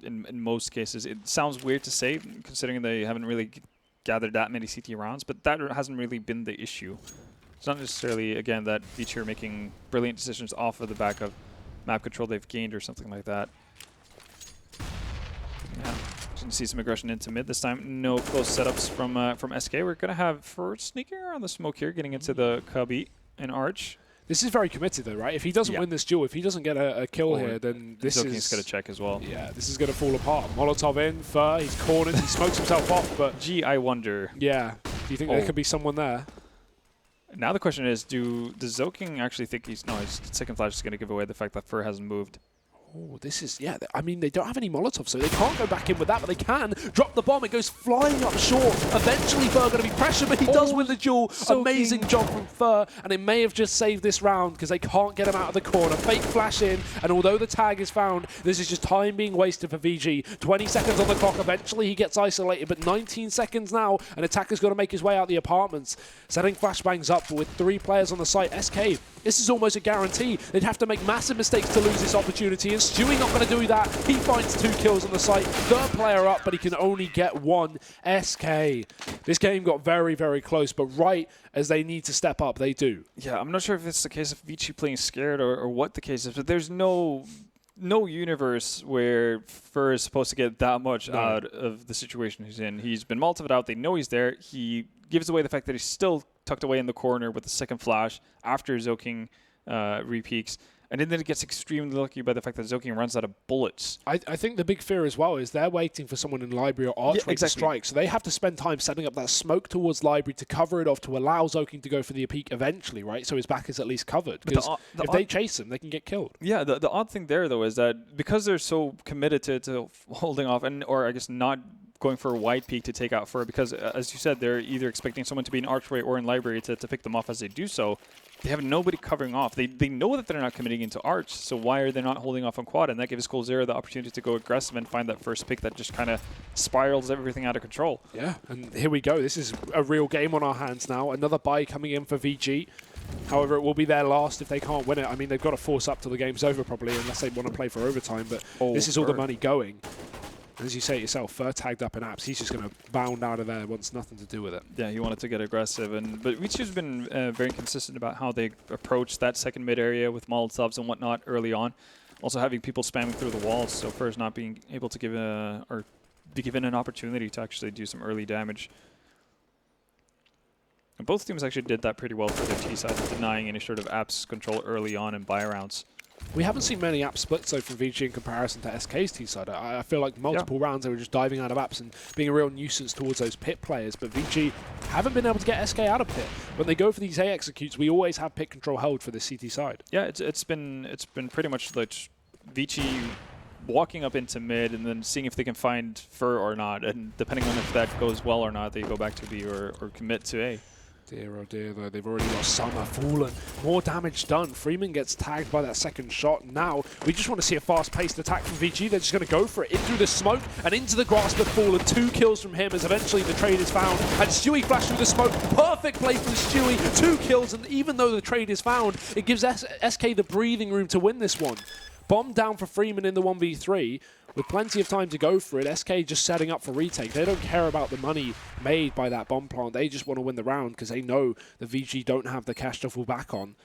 in most cases. It sounds weird to say, considering they haven't really gathered that many CT rounds, but that hasn't really been the issue. It's not necessarily, again, that VG are making brilliant decisions off of the back of map control they've gained or something like that. Yeah, didn't see some aggression into mid this time. No close setups from SK. We're gonna have Fur sneaking around the smoke here, getting into the cubby and Arch. This is very committed, though, right? If he doesn't win this duel, if he doesn't get a kill here, then this is going to check as well. Yeah, this is going to fall apart. Molotov in, Fur, he's cornered, he smokes himself off, but... Gee, I wonder. Yeah. Do you think there could be someone there? Now the question is, does Zoking actually think his second flash is going to give away the fact that Fur hasn't moved? Oh, this is, yeah, I mean, they don't have any Molotov, so they can't go back in with that, but they can drop the bomb. It goes flying up short. Eventually, Fur going to be pressured, but he does win the duel. Amazing job from Fur, and it may have just saved this round because they can't get him out of the corner. Fake flash in, and although the tag is found, this is just time being wasted for VG. 20 seconds on the clock. Eventually, he gets isolated, but 19 seconds now, and Attacker's got to make his way out the apartments. Setting flashbangs up, but with 3 players on the site, SK, this is almost a guarantee. They'd have to make massive mistakes to lose this opportunity, and Stewie not going to do that. He finds 2 kills on the site. 3rd player up, but he can only get 1. SK. This game got very, very close, but right as they need to step up, they do. Yeah, I'm not sure if it's the case of VG playing scared or what the case is, but there's no universe where Fur is supposed to get that much out of the situation he's in. He's been Molotoved out. They know he's there. He gives away the fact that he's still tucked away in the corner with the second flash after Zoking repeaks. And then it gets extremely lucky by the fact that Zoking runs out of bullets. I think the big fear as well is they're waiting for someone in Library or Archway to strike. So they have to spend time setting up that smoke towards Library to cover it off to allow Zoking to go for the peak eventually, right? So his back is at least covered. Because if they chase him, they can get killed. Yeah, the odd thing there, though, is that because they're so committed to holding off or I guess not going for a wide peak to take out Fur because, as you said, they're either expecting someone to be in archway or in library to pick them off as they do so. They have nobody covering off. They know that they're not committing into arch, so why are they not holding off on quad? And that gives coldzera the opportunity to go aggressive and find that first pick that just kind of spirals everything out of control. Yeah, and here we go. This is a real game on our hands now. Another buy coming in for VG. However, it will be their last if they can't win it. I mean, they've got to force up till the game's over probably, unless they want to play for overtime. But this is all the money going. As you say it yourself, Fur tagged up in apps. He's just going to bound out of there, wants nothing to do with it. Yeah, he wanted to get aggressive. But Vichi's been very consistent about how they approach that second mid area with Molotovs and whatnot early on. Also having people spamming through the walls, so Fur's not being able to give or be given an opportunity to actually do some early damage. And both teams actually did that pretty well for their T side, denying any sort of apps control early on in buy rounds. We haven't seen many app splits, though, from VG in comparison to SK's T-side. I feel like multiple rounds they were just diving out of apps and being a real nuisance towards those pit players, but VG haven't been able to get SK out of pit. When they go for these A executes, we always have pit control held for the CT side. Yeah, it's been pretty much like VG walking up into mid and then seeing if they can find Fur or not, and depending on if that goes well or not, they go back to B or commit to A. Dear, oh dear, though. They've already got Summer fallen. More damage done. Freeman gets tagged by that second shot. Now, we just want to see a fast-paced attack from VG. They're just going to go for it. In through the smoke and into the grasp of Fallen. 2 kills from him as eventually the trade is found. And Stewie flashed through the smoke. Perfect play from Stewie. 2 kills, and even though the trade is found, it gives SK the breathing room to win this one. Bomb down for Freeman in the 1v3. With plenty of time to go for it, SK just setting up for retake. They don't care about the money made by that bomb plant. They just want to win the round because they know the VG don't have the cash to fall back on.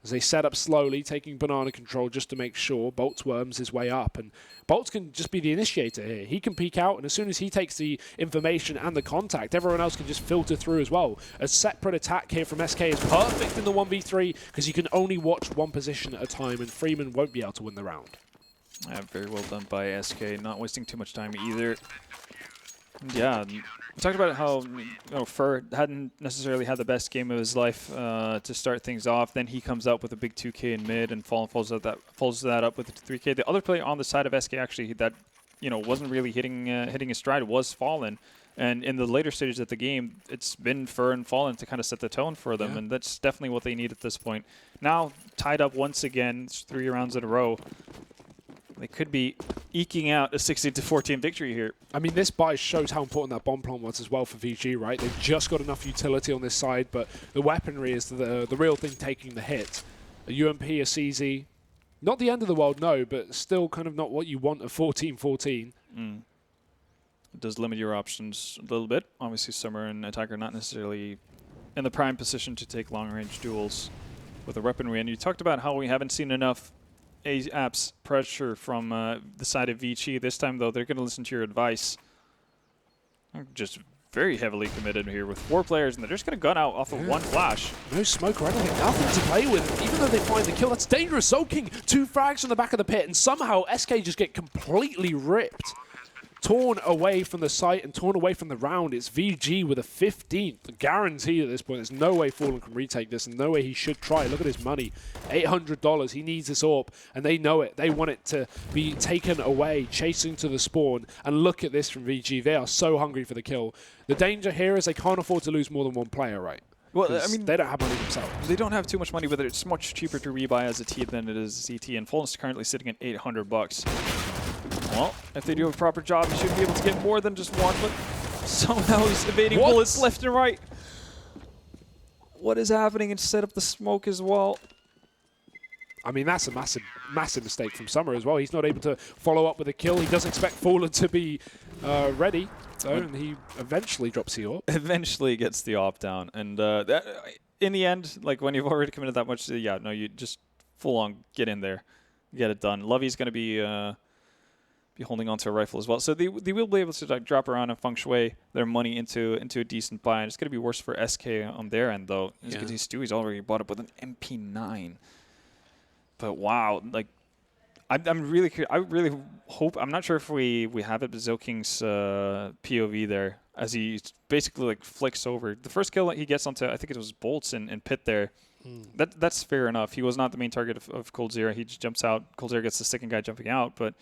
As they set up slowly, taking banana control just to make sure. Bolts worms his way up, and Bolts can just be the initiator here. He can peek out, and as soon as he takes the information and the contact, everyone else can just filter through as well. A separate attack here from SK is perfect in the 1v3 because you can only watch one position at a time, and Freeman won't be able to win the round. Yeah, very well done by SK, not wasting too much time either. Yeah, we talked about how Fur hadn't necessarily had the best game of his life to start things off. Then he comes up with a big 2K in mid, and Fallen follows that up with a 3K. The other player on the side of SK actually that wasn't really hitting his stride was Fallen. And in the later stages of the game, it's been Fur and Fallen to kind of set the tone for them, and that's definitely what they need at this point. Now tied up once again, 3 rounds in a row. They could be eking out a 16-14 victory here. I mean, this buy shows how important that bomb plant was as well for VG, right? They've just got enough utility on this side, but the weaponry is the real thing taking the hit. A UMP, a CZ, not the end of the world, no, but still kind of not what you want at 14-14. It does limit your options a little bit. Obviously, Summer and Attacker not necessarily in the prime position to take long-range duels with a weaponry. And you talked about how we haven't seen enough apps pressure from the side of VG. This time, though, they're going to listen to your advice. Just very heavily committed here with 4 players, and they're just going to gun out off of 1 flash. No smoke or anything, nothing to play with. Even though they find the kill, that's dangerous. Soaking 2 frags from the back of the pit, and somehow SK just get completely ripped. Torn away from the site and torn away from the round. It's VG with a 15th. Guaranteed at this point. There's no way Fallen can retake this and no way he should try. Look at his money. $800. He needs this AWP and they know it. They want it to be taken away, chasing to the spawn. And look at this from VG. They are so hungry for the kill. The danger here is they can't afford to lose more than 1 player, right? Well, I mean, they don't have money themselves. They don't have too much money, but it's much cheaper to rebuy as a team than it is a CT. And Fallen's currently sitting at $800. Well, if they do a proper job, he should be able to get more than just 1, but somehow he's evading bullets left and right. What is happening? And set up the smoke as well. I mean, that's a massive, massive mistake from Summer as well. He's not able to follow up with a kill. He doesn't expect Fallen to be ready, so, and he eventually drops the AWP. Eventually gets the AWP down. And in the end, like when you've already committed that much, yeah, no, you just full on get in there, get it done. Lovey's going to be holding onto a rifle as well. So they will be able to like, drop around and feng shui their money into a decent buy. And it's going to be worse for SK on their end, though. As you can see, Stewie's already bought up with an MP9. But wow, like I'm really curious. I really hope. I'm not sure if we have it, but Zilking's POV there as he basically like flicks over. The first kill that he gets onto, I think it was Bolts and Pit there. That's fair enough. He was not the main target of coldzera. He just jumps out. coldzera gets the second guy jumping out, but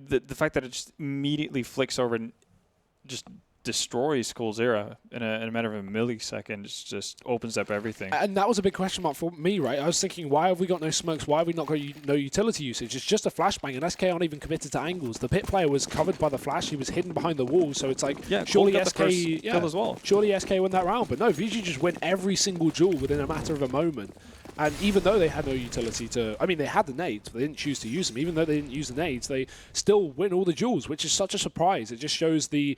the fact that it just immediately flicks over and just destroys Coldzera in a matter of a millisecond. It just opens up everything. And that was a big question mark for me, right? I was thinking, why have we got no smokes? Why have we not got no utility usage? It's just a flashbang, and SK aren't even committed to angles. The pit player was covered by the flash. He was hidden behind the wall, so it's like, surely SK kill as well. Surely SK win that round. But no, VG just win every single duel within a matter of a moment. And even though they had no utility to... I mean, they had the nades, but they didn't choose to use them. Even though they didn't use the nades, they still win all the duels, which is such a surprise. It just shows the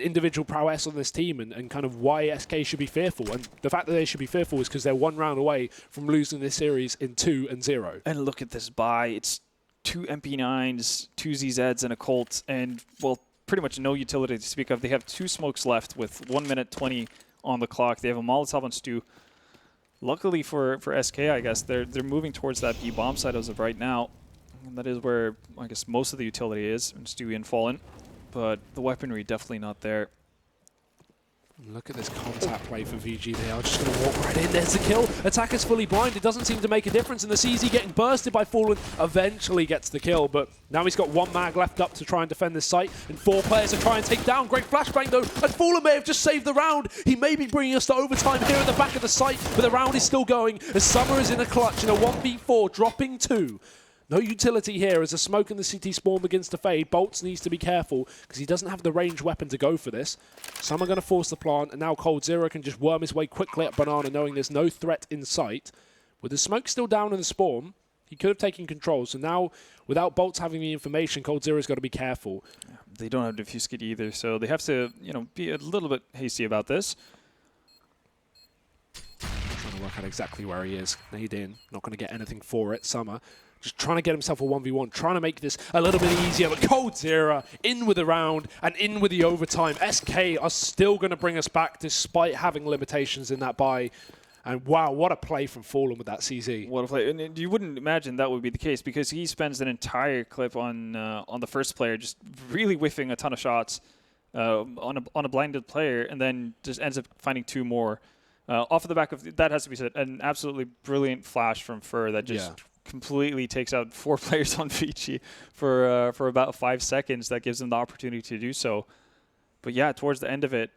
individual prowess on this team and kind of why SK should be fearful. And the fact that they should be fearful is because they're 1 round away from losing this series in 2-0. And look at this buy. It's 2 MP9s, 2 ZZs, and a Colt, and, well, pretty much no utility to speak of. They have 2 smokes left with 1 minute 20 on the clock. They have a Molotov on Stu. Luckily for SK, I guess, they're moving towards that B bomb side as of right now. And that is where, I guess, most of the utility is, and Stewie and Fallen. But the weaponry definitely not there. Look at this contact play for VG. They are just going to walk right in. There's the kill. Attacker's fully blind. It doesn't seem to make a difference. And the CZ getting bursted by Fallen eventually gets the kill. But now he's got 1 mag left up to try and defend this site. And 4 players to try and take down. Great flashbang, though. And Fallen may have just saved the round. He may be bringing us to overtime here at the back of the site. But the round is still going as Summer is in a clutch in a 1v4, dropping 2. No utility here as the smoke in the CT spawn begins to fade. Bolts needs to be careful because he doesn't have the ranged weapon to go for this. Some are going to force the plant, and now Coldzera can just worm his way quickly at Banana, knowing there's no threat in sight. With the smoke still down in the spawn, he could have taken control. So now, without Bolts having the information, Coldzera's got to be careful. They don't have Diffuse Kit either, so they have to, be a little bit hasty about this. Trying to work out exactly where he is. Nade in, not going to get anything for it. Summer just trying to get himself a 1v1, trying to make this a little bit easier. But Coldzera in with the round and in with the overtime. SK are still going to bring us back despite having limitations in that buy. And wow, what a play from Fallen with that CZ. What a play. And you wouldn't imagine that would be the case because he spends an entire clip on the first player just really whiffing a ton of shots on a blinded player and then just ends up finding 2 more. Off of the back of, that has to be said, an absolutely brilliant flash from Fur that just... completely takes out 4 players on VG for about 5 seconds. That gives them the opportunity to do so. But yeah, towards the end of it,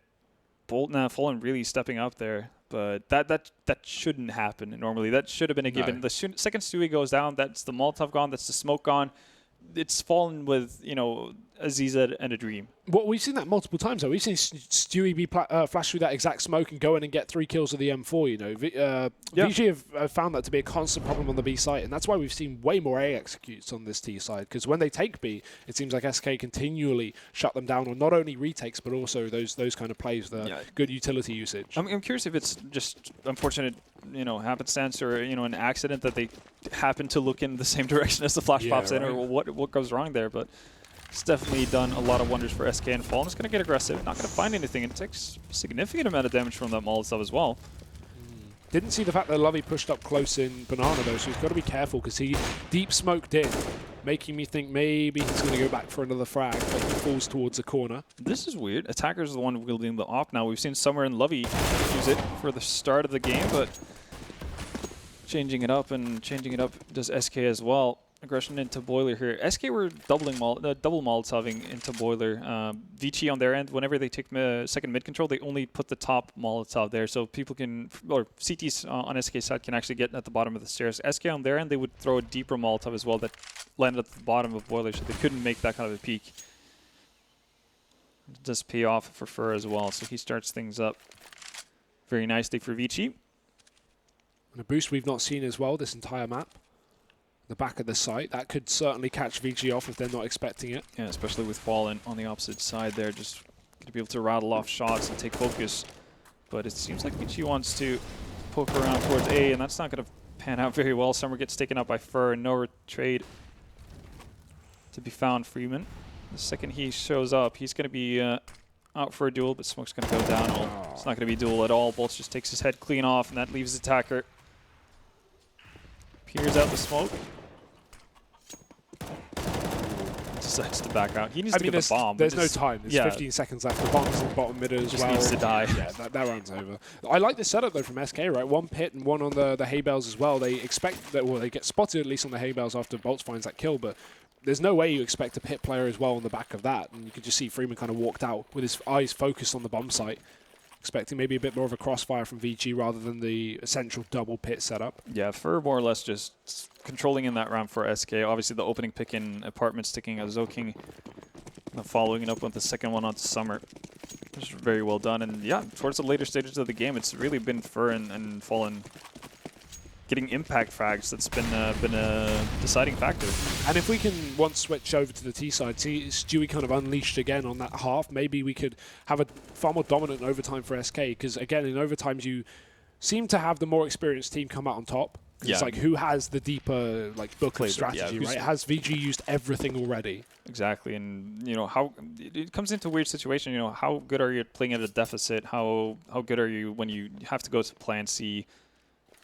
Fallen really stepping up there. But that shouldn't happen normally. That should have been a given. The second Stewie goes down, that's the Molotov gone, that's the smoke gone. It's Fallen with, a ZZ and a Dream. Well, we've seen that multiple times, though. We've seen Stewie be flash through that exact smoke and go in and get 3 kills with the M4, VG have found that to be a constant problem on the B site, and that's why we've seen way more A executes on this T side, because when they take B, it seems like SK continually shut them down on not only retakes, but also those kind of plays, good utility usage. I'm curious if it's just unfortunate, happenstance or, an accident that they happen to look in the same direction as the flash pops in, or what goes wrong there, but... It's definitely done a lot of wonders for SK, and Fallen is going to get aggressive, not going to find anything, and it takes a significant amount of damage from that Molotov as well. Didn't see the fact that Lovey pushed up close in Banana, though, so he's got to be careful because he deep smoked in, making me think maybe he's going to go back for another frag, but he falls towards the corner. This is weird. Attacker's the one wielding the op now. We've seen Summer and Lovey use it for the start of the game, but changing it up does SK as well. Aggression into Boiler here. SK were double Molotoving into Boiler. VG on their end, whenever they take second mid control, they only put the top Molotov there, so people can, or CTs on SK side can actually get at the bottom of the stairs. SK on their end, they would throw a deeper Molotov as well that landed at the bottom of Boiler, so they couldn't make that kind of a peak. It does pay off for Fur as well, so he starts things up very nicely for VG. And a boost we've not seen as well this entire map. The back of the site, that could certainly catch VG off if they're not expecting it. Yeah, especially with Fallen on the opposite side there, just going to be able to rattle off shots and take focus. But it seems like VG wants to poke around towards A, and that's not going to pan out very well. Summer gets taken out by Fur, and no trade to be found. Freeman, the second he shows up, he's going to be out for a duel, but Smoke's going to go down. Oh, it's not going to be a duel at all. Bolts just takes his head clean off, and that leaves Attacker. Peers out the smoke. Decides to back out. He needs to get the bomb. There's no time. There's 15 seconds left. The bomb's in the bottom middle as well. Just needs to die. Yeah, that round's over. I like the setup, though, from SK, right? 1 pit and 1 on the hay bales as well. They expect that, well, they get spotted at least on the hay bales after Bolts finds that kill, but there's no way you expect a pit player as well on the back of that. And you could just see Freeman kind of walked out with his eyes focused on the bomb site, expecting maybe a bit more of a crossfire from VG rather than the essential double pit setup. Yeah, for more or less just controlling in that round for SK. Obviously, the opening pick in Apartment sticking a Zoking, following it up with the second one onto Summer. Which is very well done. And yeah, towards the later stages of the game, it's really been Fur and Fallen getting impact frags that's been a deciding factor. And if we can once switch over to the T side, see Stewie kind of unleashed again on that half, maybe we could have a far more dominant overtime for SK, because again, in overtimes you seem to have the more experienced team come out on top. Yeah. It's like who has the deeper book of strategy, right? Has VG used everything already? Exactly, and how it comes into a weird situation. How good are you playing at a deficit? How good are you when you have to go to Plan C?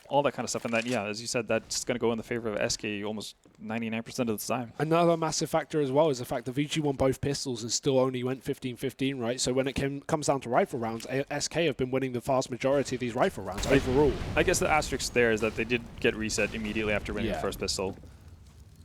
All that kind of stuff, and that, yeah, as you said, that's going to go in the favor of SK almost 99% of the time. Another massive factor as well is the fact that VG won both pistols and still only went 15-15, right? So when it comes down to rifle rounds, SK have been winning the vast majority of these rifle rounds overall. I guess the asterisk there is that they did get reset immediately after winning the first pistol.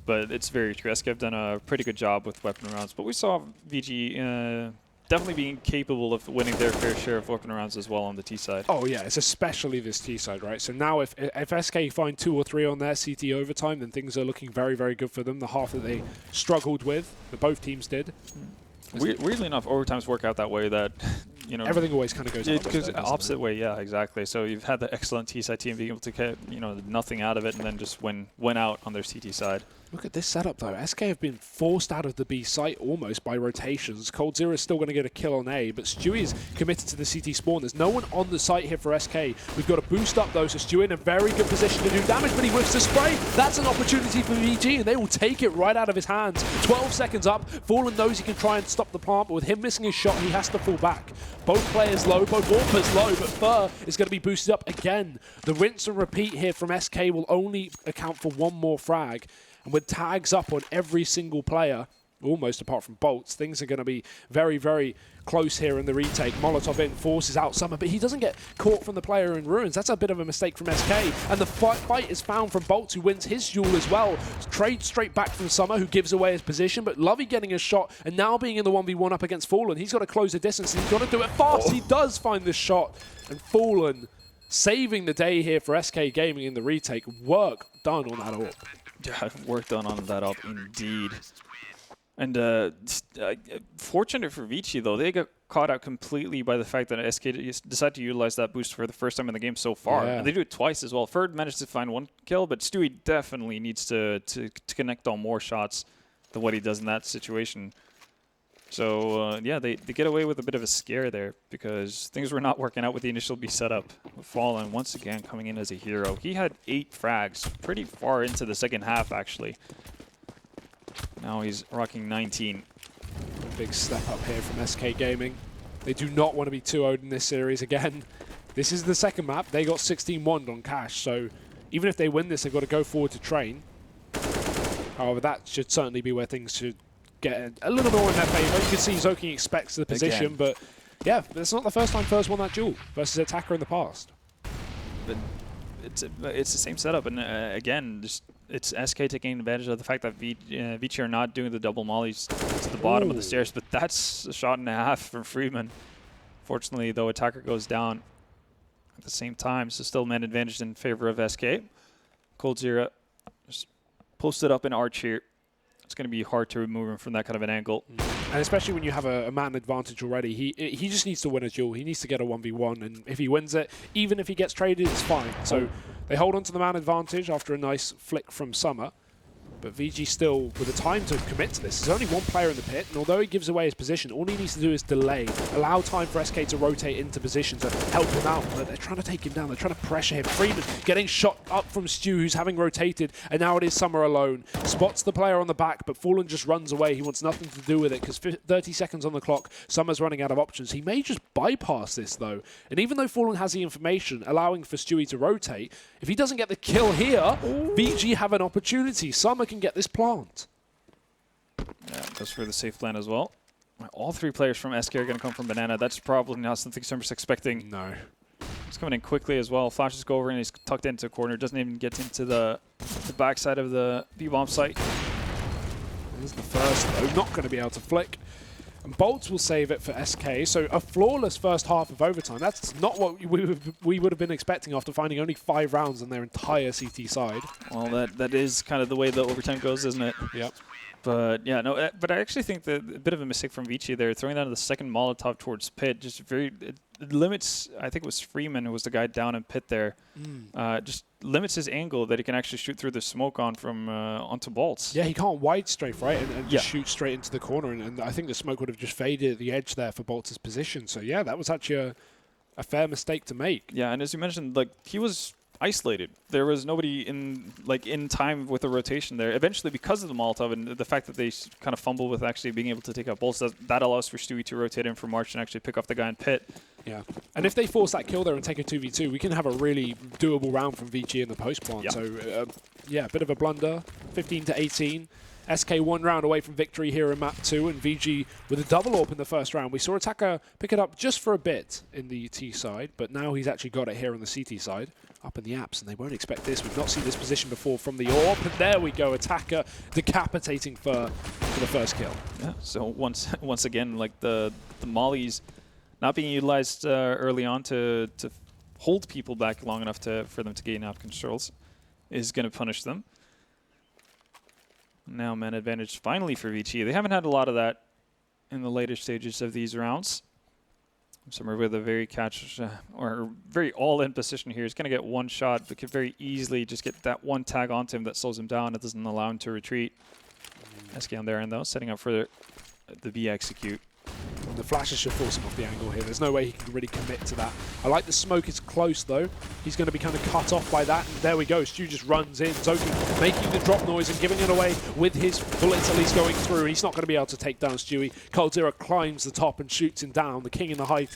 But it's very true. SK have done a pretty good job with weapon rounds, but we saw VG definitely being capable of winning their fair share of weapon rounds as well on the T side. Oh yeah, it's especially this T side, right? So now if SK find 2 or 3 on their CT overtime, then things are looking very, very good for them. The half that they struggled with, that both teams did. Weirdly enough, overtimes work out that way that, everything always kind of goes opposite way, yeah, exactly. So you've had the excellent T side team being able to get, nothing out of it and then just win out on their CT side. Look at this setup, though. SK have been forced out of the B site almost by rotations. Cold Zero is still going to get a kill on A, but Stewie is committed to the CT spawn. There's no one on the site here for SK. We've got to boost up, though, so Stewie in a very good position to do damage, but he whiffs the spray. That's an opportunity for VG, and they will take it right out of his hands. 12 seconds up. Fallen knows he can try and stop the plant, but with him missing his shot, he has to fall back. Both players low, both Warpers low, but Fur is going to be boosted up again. The rinse and repeat here from SK will only account for one more frag. And with tags up on every single player, almost apart from bolts, things are going to be very, very close here in the retake. Molotov in, forces out Summer, but he doesn't get caught from the player in Ruins. That's a bit of a mistake from SK. And the fight is found from Bolts, who wins his duel as well. Trade straight back from Summer, who gives away his position, but Lovey getting a shot, and now being in the 1v1 up against Fallen. He's got to close the distance, and he's got to do it fast. He does find this shot, and Fallen saving the day here for SK Gaming in the retake. Work done on that AWP. Yeah, work done on that up indeed. And fortunate for Vici, though, they got caught out completely by the fact that SK decided to utilize that boost for the first time in the game so far. Yeah. And they do it twice as well. Ferd managed to find 1 kill, but Stewie definitely needs to connect on more shots than what he does in that situation. So, yeah, they get away with a bit of a scare there because things were not working out with the initial B setup. Fallen, once again, coming in as a hero. He had 8 frags pretty far into the second half, actually. Now he's rocking 19. Big step up here from SK Gaming. They do not want to be 2-0'd in this series again. This is the second map. They got 16-1'd on Cash, so even if they win this, they've got to go forward to train. However, that should certainly be where things should get a little more in their favour. You can see Zoking expects the position, but yeah, it's not the first time First won that duel versus Attacker in the past. But it's the same setup, and again, just it's SK taking advantage of the fact that Vici are not doing the double mollies to the bottom of the stairs, but that's a shot and a half from Freeman. Fortunately, though, Attacker goes down at the same time, so still man advantage in favor of SK. Cold Zero just posted up in arch here. It's going to be hard to remove him from that kind of an angle. And especially when you have a man advantage already, he just needs to win a duel. He needs to get a 1v1, and if he wins it, even if he gets traded, it's fine. So they hold on to the man advantage after a nice flick from Summer. But VG still, with the time to commit to this, there's only 1 player in the pit, and although he gives away his position, all he needs to do is delay, allow time for SK to rotate into position to help him out. But they're trying to take him down, they're trying to pressure him. Freeman getting shot up from Stu, who's having rotated, and now it is Summer alone. Spots the player on the back, but Fallen just runs away. He wants nothing to do with it, because 30 seconds on the clock, Summer's running out of options. He may just bypass this, though. And even though Fallen has the information, allowing for Stewie to rotate, if he doesn't get the kill here, VG have an opportunity. Summer can get this plant. Yeah, goes for the safe plan as well. All 3 players from SK are going to come from Banana. That's probably not something Summer's expecting. No. He's coming in quickly as well. Flashes go over and he's tucked into a corner. Doesn't even get into the backside of the B-bomb site. There's the first, though, not going to be able to flick. And Bolts will save it for SK. So a flawless first half of overtime. That's not what we would have been expecting after finding only 5 rounds on their entire CT side. Well, that is kind of the way the overtime goes, isn't it? Yep. But yeah, no. But I actually think that a bit of a mistake from Vici there, throwing down the second Molotov towards Pit, just it limits. I think it was Freeman who was the guy down in Pit there. Just limits his angle that he can actually shoot through the smoke on from onto Bolts. Yeah, he can't wide strafe, right, and just shoot straight into the corner. And I think the smoke would have just faded at the edge there for Bolts' position. So yeah, that was actually a fair mistake to make. Yeah, and as you mentioned, like he was isolated. There was nobody in time with the rotation there. Eventually, because of the Molotov and the fact that they kind of fumbled with actually being able to take out Bolts, that allows for Stewie to rotate in for March and actually pick off the guy in Pit. Yeah, and if they force that kill there and take a 2v2, we can have a really doable round from VG in the post plant. Yep. So yeah, a bit of a blunder, 15-18. SK 1 round away from victory here in map 2, and VG with a double AWP in the first round. We saw Attacker pick it up just for a bit in the T side, but now he's actually got it here on the CT side, up in the apps, and they won't expect this. We've not seen this position before from the AWP, and there we go, Attacker decapitating for the first kill. Yeah, so once again, like the mollies not being utilized early on to hold people back long enough for them to gain out controls is going to punish them. Now man advantage finally for VG. They haven't had a lot of that in the later stages of these rounds. Somewhere with a very or very all-in position here. He's going to get one shot, but could very easily just get that one tag onto him that slows him down. It doesn't allow him to retreat. SK on their end though, setting up for the B execute. The flashes should force him off the angle here. There's no way he can really commit to that. I like the smoke is close, though. He's going to be kind of cut off by that. And there we go. Stu just runs in. Zoki making the drop noise and giving it away with his bullets at least going through. He's not going to be able to take down Stewie. Coldzera climbs the top and shoots him down. The king in the high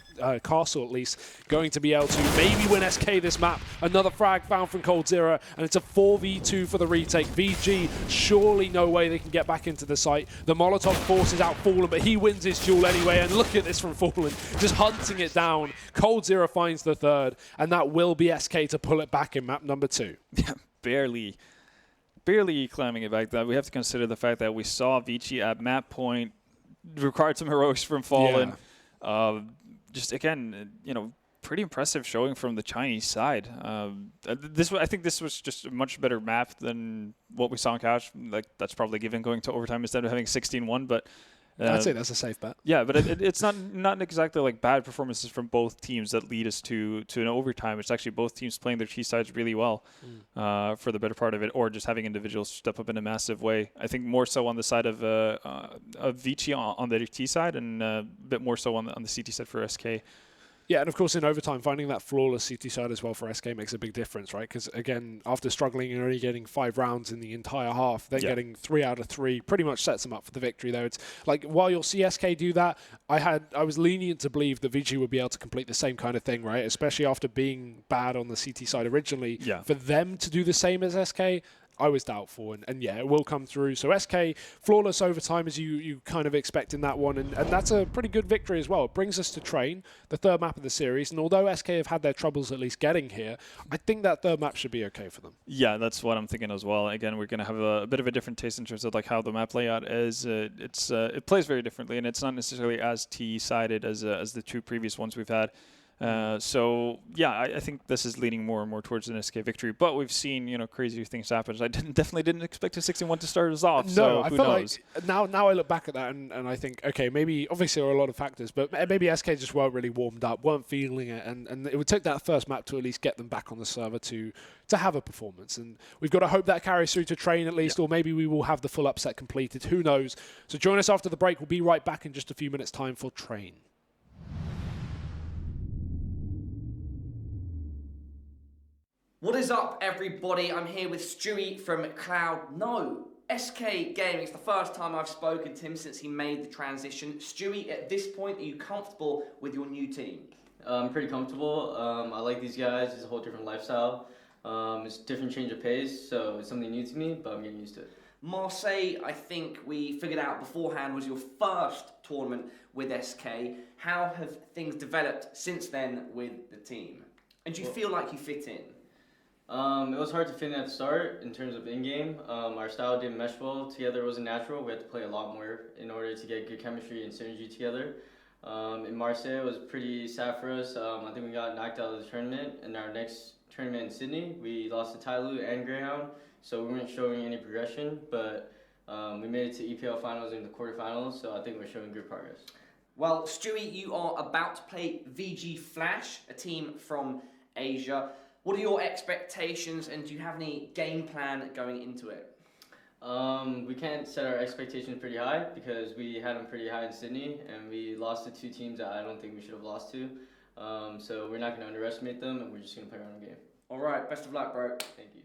castle, at least, going to be able to maybe win SK this map. Another frag found from Coldzera, and it's a 4v2 for the retake. VG, surely no way they can get back into the site. The Molotov forces out Fallen, but he wins his duel anyway. And look at this from Fallen, just hunting it down. Coldzera finds the third, and that will be SK to pull it back in map number 2. Yeah, barely climbing it back. That we have to consider the fact that we saw Vici at map point, required some heroics from Fallen. Yeah. Just again, pretty impressive showing from the Chinese side. I think this was just a much better map than what we saw in Cash. Like that's probably given going to overtime instead of having 16-1, but. I'd say that's a safe bet. Yeah, but it's not exactly like bad performances from both teams that lead us to an overtime. It's actually both teams playing their T sides really well for the better part of it, or just having individuals step up in a massive way. I think more so on the side of Vici on the T side, and a bit more so on the CT side for SK. Yeah, and of course in overtime, finding that flawless CT side as well for SK makes a big difference, right? Because again, after struggling and only getting 5 rounds in the entire half, then getting 3 out of 3 pretty much sets them up for the victory there. It's like, while you'll see SK do that, I was lenient to believe that VG would be able to complete the same kind of thing, right? Especially after being bad on the CT side originally. Yeah. For them to do the same as SK, I was doubtful, and yeah, it will come through. So SK, flawless overtime as you kind of expect in that one, and that's a pretty good victory as well. It brings us to Train, the third map of the series, and although SK have had their troubles at least getting here, I think that third map should be okay for them. Yeah, that's what I'm thinking as well. Again, we're going to have a bit of a different taste in terms of like how the map layout is. It plays very differently, and it's not necessarily as T-sided as the 2 previous ones we've had. So yeah, I think this is leaning more and more towards an SK victory. But we've seen crazy things happen. I definitely didn't expect a 16-1 to start us off. No, so I feel knows? Like now I look back at that and I think, okay, maybe obviously there are a lot of factors, but maybe SK just weren't really warmed up, weren't feeling it, and it would take that first map to at least get them back on the server to have a performance. And we've got to hope that carries through to Train at least, or maybe we will have the full upset completed. Who knows? So join us after the break. We'll be right back in just a few minutes' time for Train. What is up, everybody? I'm here with Stewie from Cloud. No, SK Gaming. It's the first time I've spoken to him since he made the transition. Stewie, at this point, are you comfortable with your new team? I'm pretty comfortable. I like these guys. It's a whole different lifestyle. It's a different change of pace, so it's something new to me, but I'm getting used to it. Marseille, I think we figured out beforehand, was your first tournament with SK. How have things developed since then with the team? And do you feel like you fit in? It was hard to fit in at the start in terms of in-game. Our style didn't mesh well together. It wasn't natural. We had to play a lot more in order to get good chemistry and synergy together. In Marseille, it was pretty sad for us. I think we got knocked out of the tournament. In our next tournament in Sydney, we lost to Tyloo and Greyhound, so we weren't showing any progression, but we made it to EPL finals and the quarterfinals, so I think we're showing good progress. Well, Stewie, you are about to play VG.Flash, a team from Asia. What are your expectations, and do you have any game plan going into it? We can't set our expectations pretty high because we had them pretty high in Sydney, and we lost to 2 teams that I don't think we should have lost to. So we're not going to underestimate them, and we're just going to play our own game. All right, best of luck, bro. Thank you.